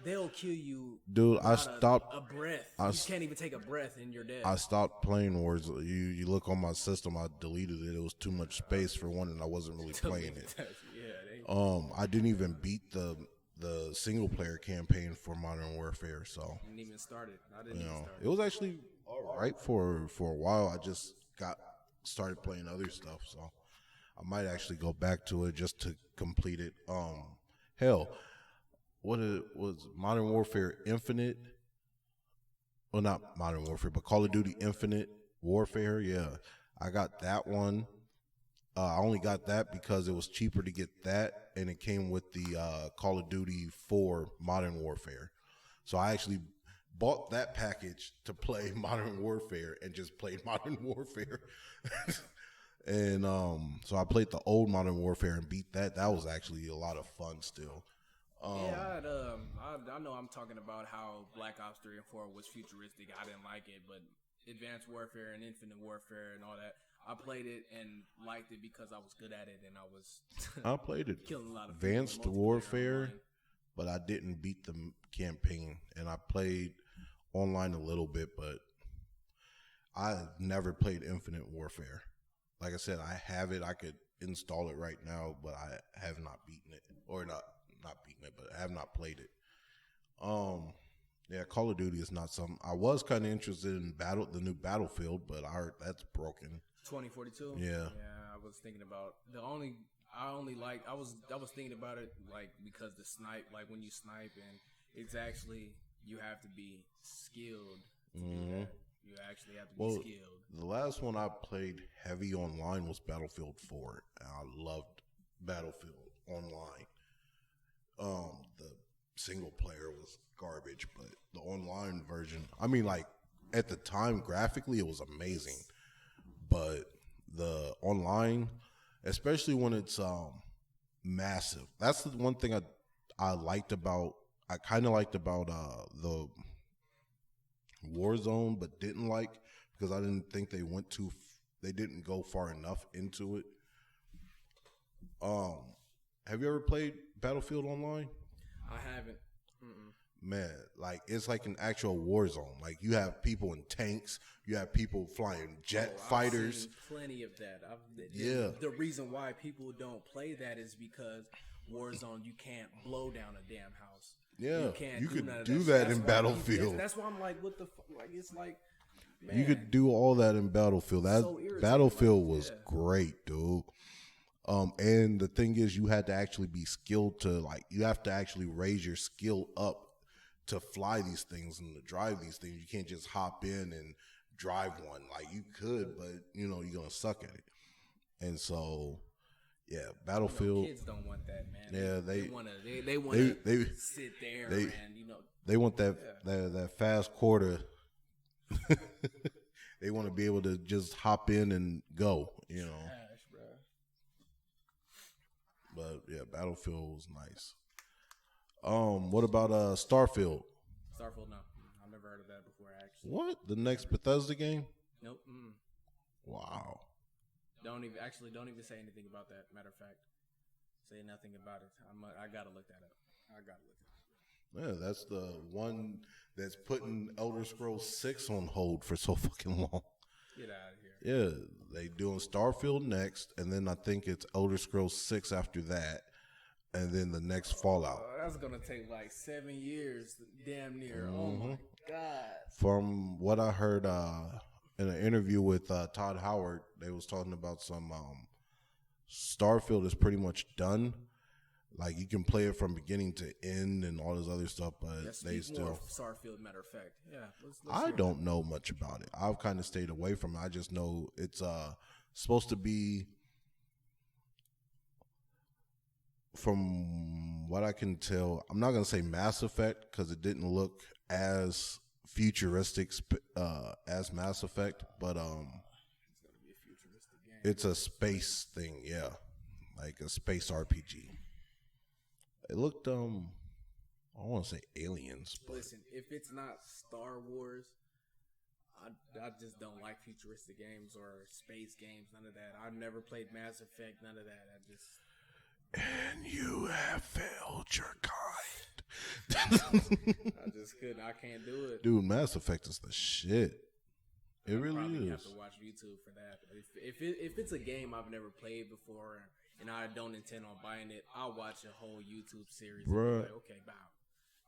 They'll kill you. Dude, I stopped. A breath. You can't even take a breath and you're dead. I stopped playing Warzone. You look on my system, I deleted it. It was too much space for one, and I wasn't really playing it. I didn't even beat the single player campaign for Modern Warfare, so didn't even start it. I didn't even start it. It was actually all right for a while. I just started playing other stuff, so I might actually go back to it just to complete it. Hell, what it was Modern Warfare Infinite? Well, not Modern Warfare, but Call of Duty Infinite Warfare. Yeah, I got that one. I only got that because it was cheaper to get that, and it came with the Call of Duty 4 Modern Warfare. So I actually bought that package to play Modern Warfare and just played Modern Warfare. And so I played the old Modern Warfare and beat that. That was actually a lot of fun still. I know I'm talking about how Black Ops 3 and 4 was futuristic. I didn't like it, but Advanced Warfare and Infinite Warfare and all that, I played it and liked it because I was good at it, and I played it. Killing a lot of Advanced Warfare, but I didn't beat the campaign, and I played online a little bit, but I never played Infinite Warfare. Like I said, I have it. I could install it right now, but I have not beaten it, or not beaten it, but I have not played it. Yeah, Call of Duty is not something I was kind of interested in. The new Battlefield, but I heard that's broken. 2042. Yeah. Yeah, I was thinking about I was thinking about it like because the snipe, like when you snipe, and it's actually you have to be skilled to do that. You actually have to be skilled. The last one I played heavy online was Battlefield 4. And I loved Battlefield online. The single player was garbage, but the online version, I mean, like at the time, graphically, it was amazing. But the online, especially when it's massive, that's the one thing I kind of liked about the Warzone, but didn't like because I didn't think they didn't go far enough into it. Have you ever played Battlefield Online? I haven't. Man, like it's like an actual war zone. Like you have people in tanks, you have people flying jet fighters. I've seen plenty of that. Yeah. The reason why people don't play that is because Warzone, you can't blow down a damn house. Yeah, you could do that in Battlefield. That's why I'm like, what the fuck? Like it's like, man, you could do all that in Battlefield. That so Battlefield was great, dude. And the thing is, you had to actually be skilled you have to actually raise your skill up to fly these things and to drive these things. You can't just hop in and drive one. Like you could, but you're going to suck at it. And so, yeah, Battlefield. Kids don't want that, man. Yeah, they want to sit there and they want that fast quarter. They want to be able to just hop in and go, Gosh, bro. But yeah, Battlefield was nice. What about Starfield? Starfield, no, I've never heard of that before. Actually, what, the next Bethesda game? Nope. Wow. Don't even say anything about that. Matter of fact, say nothing about it. I gotta look that up. Yeah, that's the one that's putting Elder Scrolls 6 on hold for so fucking long. Get out of here. Yeah, they doing Starfield next, and then I think it's Elder Scrolls 6 after that, and then the next Fallout. That's gonna take like 7 years, damn near. Oh my god. From what I heard in an interview with Todd Howard, they was talking about some Starfield is pretty much done. Like you can play it from beginning to end and all this other stuff, but they still more Starfield. Matter of fact, yeah. Let's I don't know much about it. I've kind of stayed away from it. I just know it's supposed to be, from what I can tell, I'm not gonna say Mass Effect because it didn't look as futuristic as Mass Effect, but it's gonna be a futuristic game. It's a space thing, yeah, like a space RPG. It looked, I want to say aliens. But listen, if it's not Star Wars, I just don't like futuristic games or space games. None of that. I've never played Mass Effect. None of that. And you have failed your kind. I just couldn't. I can't do it. Dude, Mass Effect is the shit. It really probably is. Have to watch YouTube for that. If it's a game I've never played before and I don't intend on buying it, I'll watch a whole YouTube series. Bruh. And be like, okay, bow.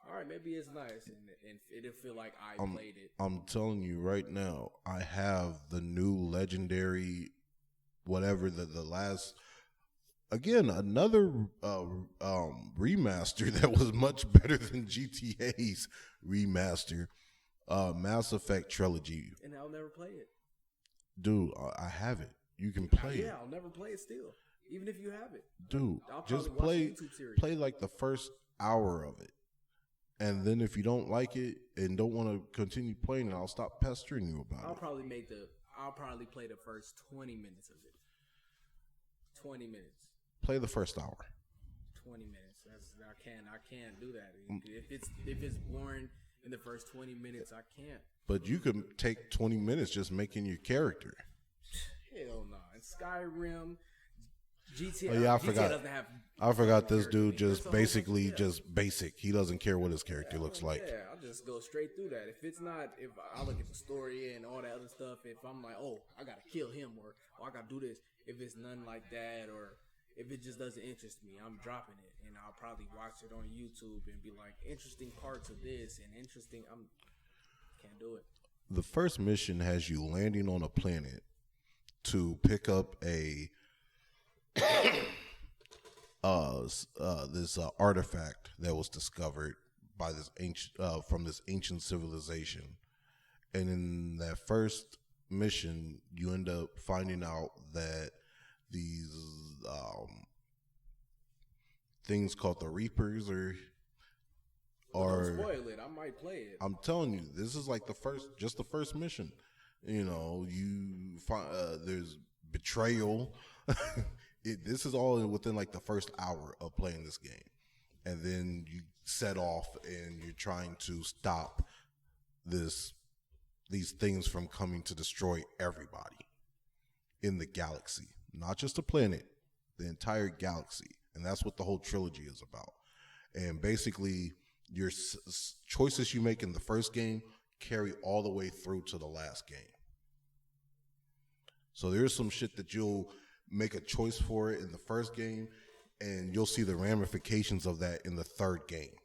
All right, maybe it's nice, and it'll feel like I played it. I'm telling you right now, I have the new legendary, whatever the last. Again, another remaster that was much better than GTA's remaster, Mass Effect Trilogy. And I'll never play it. Dude, I have it. You can play it. Yeah, I'll never play it still, even if you have it. Dude, just play like the first hour of it. And then if you don't like it and don't want to continue playing it, I'll stop pestering you about it. I'll probably play the first 20 minutes of it. 20 minutes. Play the first hour. 20 minutes. I can't do that. If it's boring in the first 20 minutes, I can't. But you can take 20 minutes just making your character. Hell no. In Skyrim, GTA. Oh yeah, I GTA forgot. Doesn't have I forgot this dude just basically just basic. He doesn't care what his character looks like. Yeah, I'll just go straight through that. If I look at the story and all that other stuff, if I'm like, oh, I gotta kill him or I gotta do this. If it's nothing like that, or if it just doesn't interest me, I'm dropping it, and I'll probably watch it on YouTube and be like, interesting parts of this and interesting. Can't do it. The first mission has you landing on a planet to pick up a this artifact that was discovered by this from this ancient civilization, and in that first mission, you end up finding out that these things called the Reapers Don't spoil it. I might play it. I'm telling you, this is like the first mission. You know, you find there's betrayal. This is all within like the first hour of playing this game, and then you set off and you're trying to stop these things from coming to destroy everybody in the galaxy, not just the planet, the entire galaxy, and that's what the whole trilogy is about. And basically, your choices you make in the first game carry all the way through to the last game. So there's some shit that you'll make a choice for it in the first game, and you'll see the ramifications of that in the third game,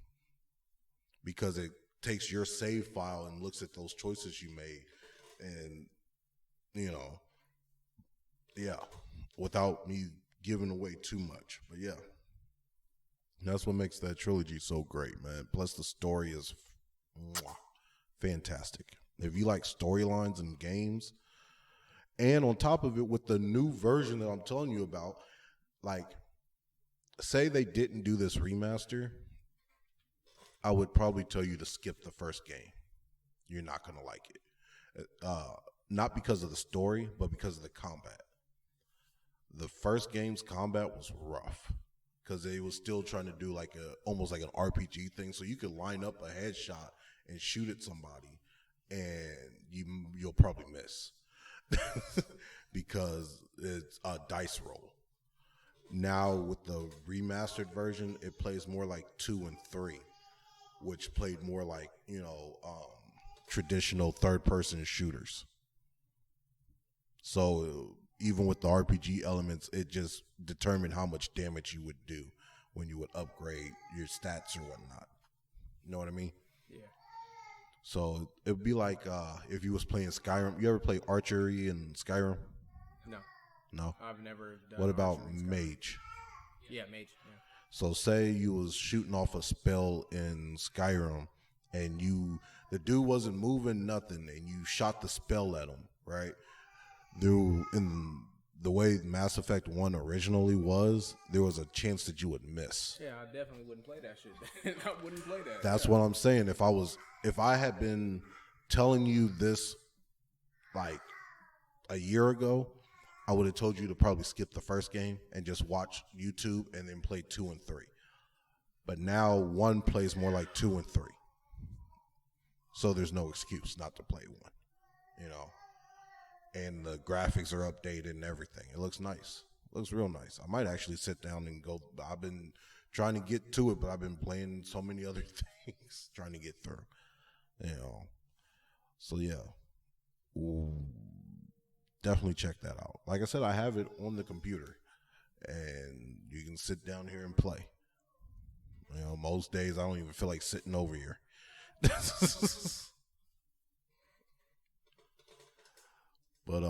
because it takes your save file and looks at those choices you made, and without me giving away too much. But yeah, that's what makes that trilogy so great, man. Plus the story is fantastic. If you like storylines and games, and on top of it, with the new version that I'm telling you about, like, say they didn't do this remaster, I would probably tell you to skip the first game. You're not going to like it. Not because of the story, but because of the combat. The first game's combat was rough, because they was still trying to do like almost like an RPG thing. So you could line up a headshot and shoot at somebody, and you'll probably miss. Because it's a dice roll. Now with the remastered version, it plays more like 2 and 3, which played more like traditional third-person shooters. So even with the RPG elements, it just determined how much damage you would do when you would upgrade your stats or whatnot. You know what I mean? Yeah. So it would be like if you was playing Skyrim. You ever play archery in Skyrim? No. I've never done. What about Mage? Yeah, Mage. Yeah. So say you was shooting off a spell in Skyrim, and the dude wasn't moving nothing, and you shot the spell at him, right? In the way Mass Effect 1 originally was, there was a chance that you would miss. Yeah, I definitely wouldn't play that shit. I wouldn't play that. That's what I'm saying. If I had been telling you this like a year ago, I would have told you to probably skip the first game and just watch YouTube and then play 2 and 3. But now 1 plays more like 2 and 3. So there's no excuse not to play 1, And the graphics are updated and everything. It looks nice. It looks real nice. I might actually sit down and go. I've been trying to get to it, but I've been playing so many other things trying to get through. So yeah. Ooh. Definitely check that out. Like I said, I have it on the computer, and you can sit down here and play. Most days I don't even feel like sitting over here. But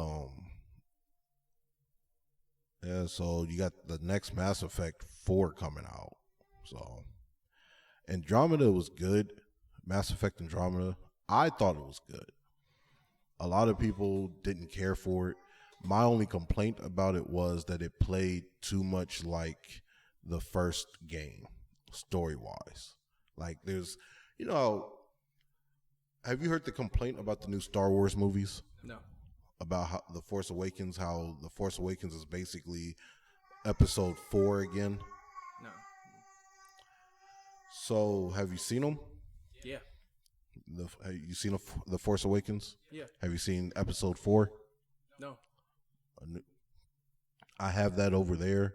yeah. So you got the next Mass Effect 4 coming out. So Andromeda was good. Mass Effect Andromeda. I thought it was good. A lot of people didn't care for it. My only complaint about it was that it played too much like the first game, story-wise. Like there's, have you heard the complaint about the new Star Wars movies? No. About how The Force Awakens is basically episode 4 again? No. So have you seen them? Yeah. Have you seen The Force Awakens? Yeah. Have you seen episode 4? No. I have that over there.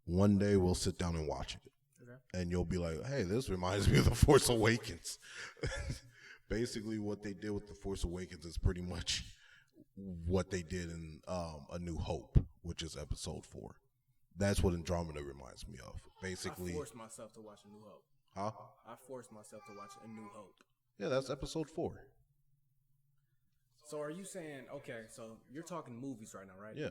One day we'll sit down and watch it. Okay. And you'll be like, hey, this reminds me of The Force Awakens. Basically what they did with The Force Awakens is pretty much what they did in A New Hope, which is episode 4. That's what Andromeda reminds me of. Basically, I forced myself to watch A New Hope. huh? I forced myself to watch A New Hope. Yeah, that's episode 4. So are you saying, okay, so you're talking movies right now, right? Yeah.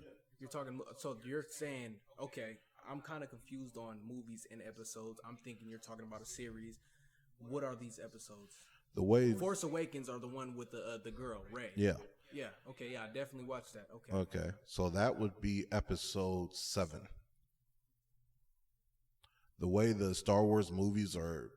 So you're saying, okay, I'm kind of confused on movies and episodes. I'm thinking you're talking about a series. What are these episodes? The way Force Awakens are the one with the girl, Rey. Yeah. Yeah, okay, yeah, I definitely watched that. Okay. Okay. So that would be episode 7. The way the Star Wars movies are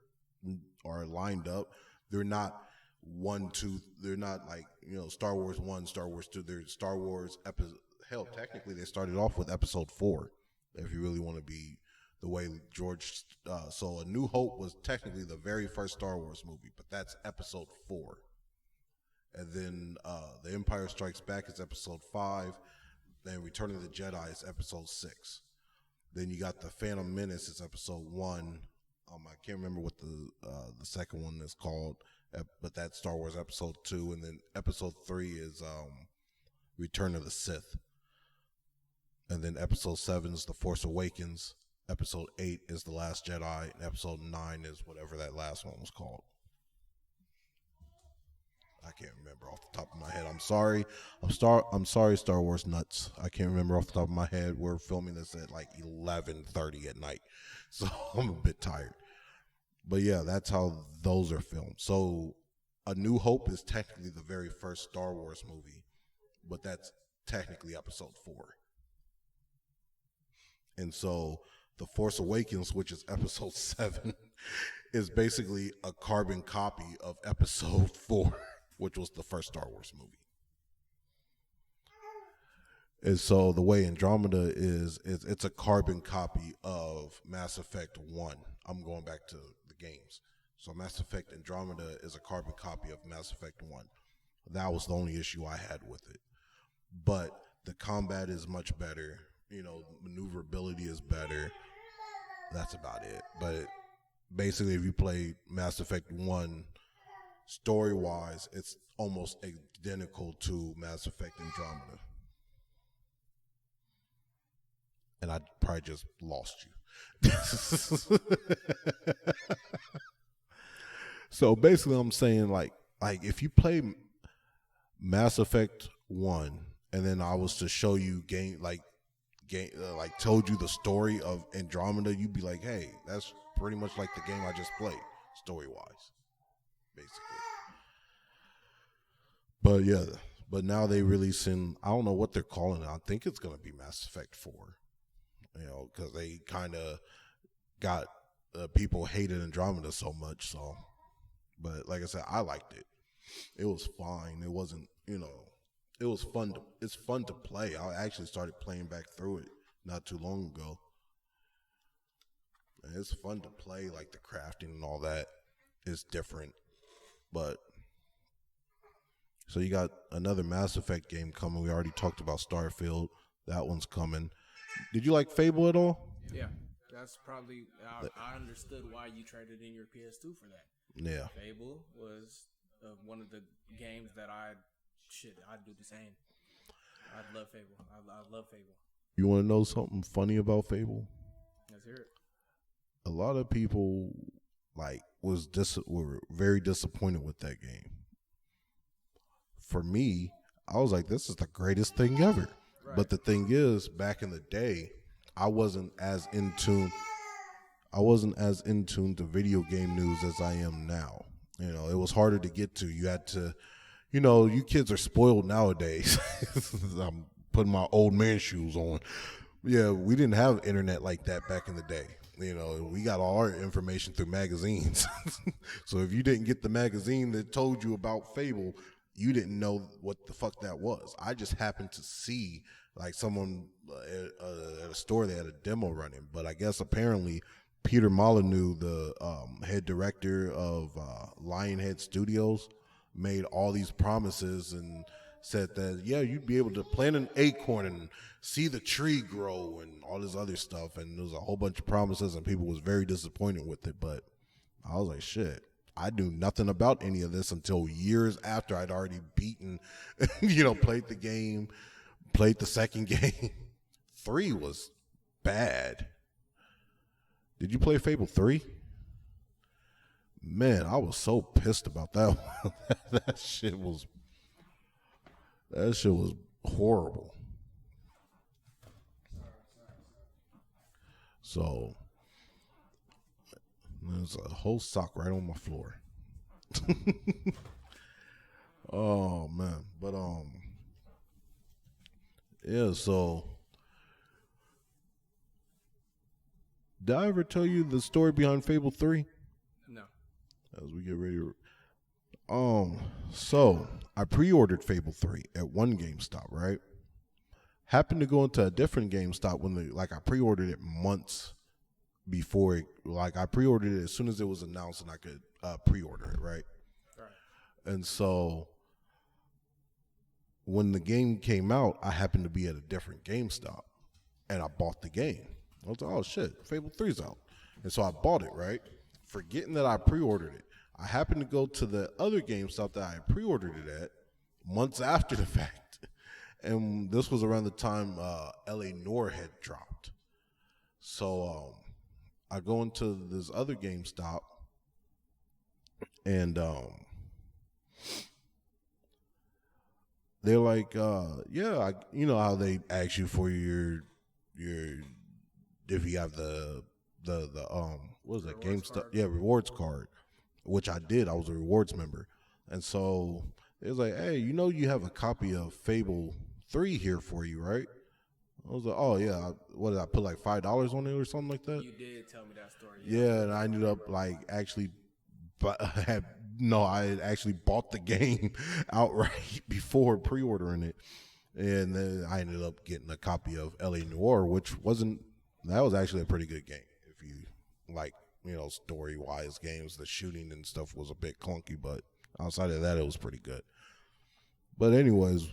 lined up, they're not 1, 2. They're not like Star Wars 1, Star Wars 2. They're Star Wars episode. Hell, technically they started off with episode 4. If you really want to be the way George. So A New Hope was technically the very first Star Wars movie, but that's episode 4. And then The Empire Strikes Back is episode 5. Then Return of the Jedi is episode 6. Then you got The Phantom Menace is episode 1. I can't remember what the second one is called, but that's Star Wars episode 2. And then episode 3 is Return of the Sith. And then episode 7 is The Force Awakens. Episode 8 is The Last Jedi. And episode 9 is whatever that last one was called. I can't remember off the top of my head. I'm sorry. I'm sorry, Star Wars nuts. I can't remember off the top of my head. We're filming this at like 11:30 at night, so I'm a bit tired. But yeah, that's how those are filmed. So A New Hope is technically the very first Star Wars movie, but that's technically episode 4. And so The Force Awakens, which is episode 7, is basically a carbon copy of episode 4. Which was the first Star Wars movie. And so the way Andromeda is it's a carbon copy of Mass Effect 1. I'm going back to the games. So Mass Effect Andromeda is a carbon copy of Mass Effect 1. That was the only issue I had with it. But the combat is much better. Maneuverability is better. That's about it. But basically, if you play Mass Effect 1, story-wise, it's almost identical to Mass Effect Andromeda. And I probably just lost you. So basically, I'm saying like if you play Mass Effect 1, and then I was to show you told you the story of Andromeda, you'd be like, hey, that's pretty much like the game I just played, story-wise. Basically. But yeah, now they releasing, I don't know what they're calling it. I think it's going to be Mass Effect 4. Because they kind of got people hated Andromeda so much. So, but like I said, I liked it. It was fine. It wasn't, it was fun. It's fun to play. I actually started playing back through it not too long ago. And it's fun to play, like the crafting and all that is different. But so you got another Mass Effect game coming. We already talked about Starfield. That one's coming. Did you like Fable at all? Yeah, that's probably I understood why you traded in your PS2 for that. Yeah, Fable was one of the games that I'd do the same. I love Fable. I love Fable. You want to know something funny about Fable? Let's hear it. A lot of people were very disappointed with that game. For me, I was like, this is the greatest thing ever. Right. But the thing is, back in the day, I wasn't as in tune to video game news as I am now. It was harder to get to. You had to, you kids are spoiled nowadays. I'm putting my old man shoes on. Yeah, we didn't have internet like that back in the day. We got all our information through magazines. So if you didn't get the magazine that told you about Fable, you didn't know what the fuck that was. I just happened to see like someone at a store, they had a demo running. But I guess apparently Peter Molyneux, the head director of Lionhead Studios, made all these promises and said that, yeah, you'd be able to plant an acorn and see the tree grow and all this other stuff. And there was a whole bunch of promises and people was very disappointed with it. But I was like, shit, I knew nothing about any of this until years after I'd already beaten, played the game, played the second game. 3 was bad. Did you play Fable 3? Man, I was so pissed about that one. that shit was horrible. So there's a whole sock right on my floor. Oh man, but yeah. So did I ever tell you the story behind Fable 3? No. As we get ready to, so I pre-ordered Fable 3 at one GameStop, right? Happened to go into a different GameStop when I pre-ordered it months before it, I pre-ordered it as soon as it was announced and I could pre-order it, right? Right. And so when the game came out, I happened to be at a different GameStop and I bought the game. I was like, oh shit, Fable 3's out. And so I bought it, right? Forgetting that I pre-ordered it. I happened to go to the other GameStop that I pre-ordered it at months after the fact. And this was around the time LA Noire had dropped. So I go into this other GameStop and they're like, yeah, you know how they ask you for your if you have the what is that GameStop? Yeah, rewards card, which I did. I was a rewards member, and so it was like, hey, you know, you have a copy of Fable 3 here for you, right? I was like, oh yeah. What did I put, like $5 on it or something like that? You did tell me that story. Yeah, and I ended up actually, I had actually bought the game outright before pre-ordering it, and then I ended up getting a copy of LA Noire, which was actually a pretty good game. If you like, you know, story-wise games, the shooting and stuff was a bit clunky, but outside of that, it was pretty good. But anyways,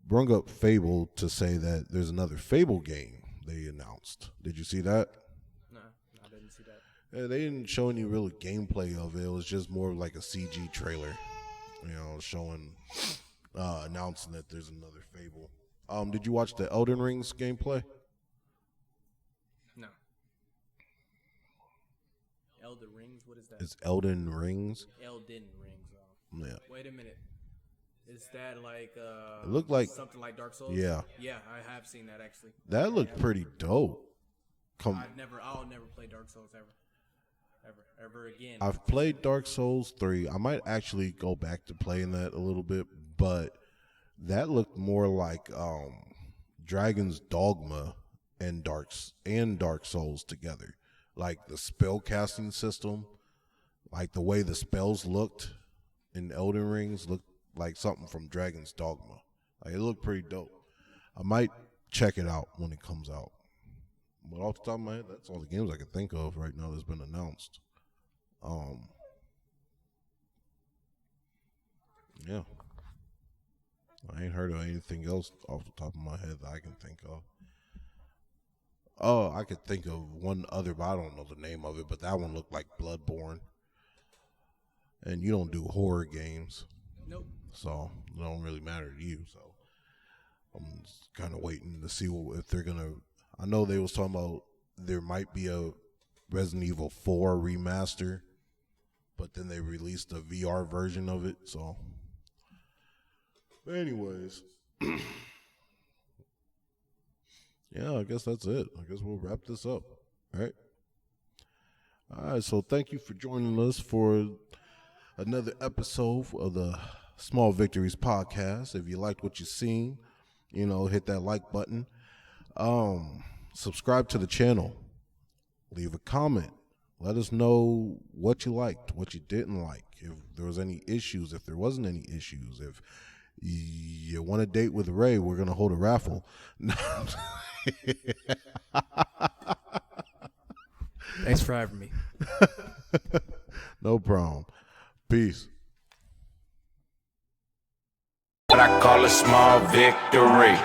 brung up Fable to say that there's another Fable game they announced. Did you see that? No, I didn't see that. Yeah, they didn't show any real gameplay of it. It was just more like a CG trailer, you know, showing, announcing that there's another Fable. Did you watch the Elden Rings gameplay? No. Elden Rings? What is that? It's Elden Rings. Elden Rings. Yeah. Wait a minute. Is that like it looked like something like Dark Souls? Yeah. Yeah, I have seen that actually. That looked pretty dope. I'll never play Dark Souls ever again. I've played Dark Souls 3. I might actually go back to playing that a little bit, but that looked more like Dragon's Dogma and Dark Souls together. Like the spell casting system, like the way the spells looked in Elden Rings looked like something from Dragon's Dogma. Like, it looked pretty dope. I might check it out when it comes out. But off the top of my head, that's all the games I can think of right now that's been announced. Yeah. I ain't heard of anything else off the top of my head that I can think of. Oh, I could think of one other, but I don't know the name of it, but that one looked like Bloodborne. And you don't do horror games. Nope. So it don't really matter to you. So I'm kind of waiting to see if they're going to. I know they was talking about there might be a Resident Evil 4 remaster, but then they released a VR version of it. So, but anyways, yeah, I guess that's it. I guess we'll wrap this up. All right. All right. So thank you for joining us for another episode of the Small Victories podcast. If you liked what you've seen, you know, hit that like button. Subscribe to the channel. Leave a comment. Let us know what you liked, what you didn't like. If there was any issues, if there wasn't any issues. If you want to date with Ray, we're going to hold a raffle. Thanks for having me. No problem. Peace. What I call a small victory.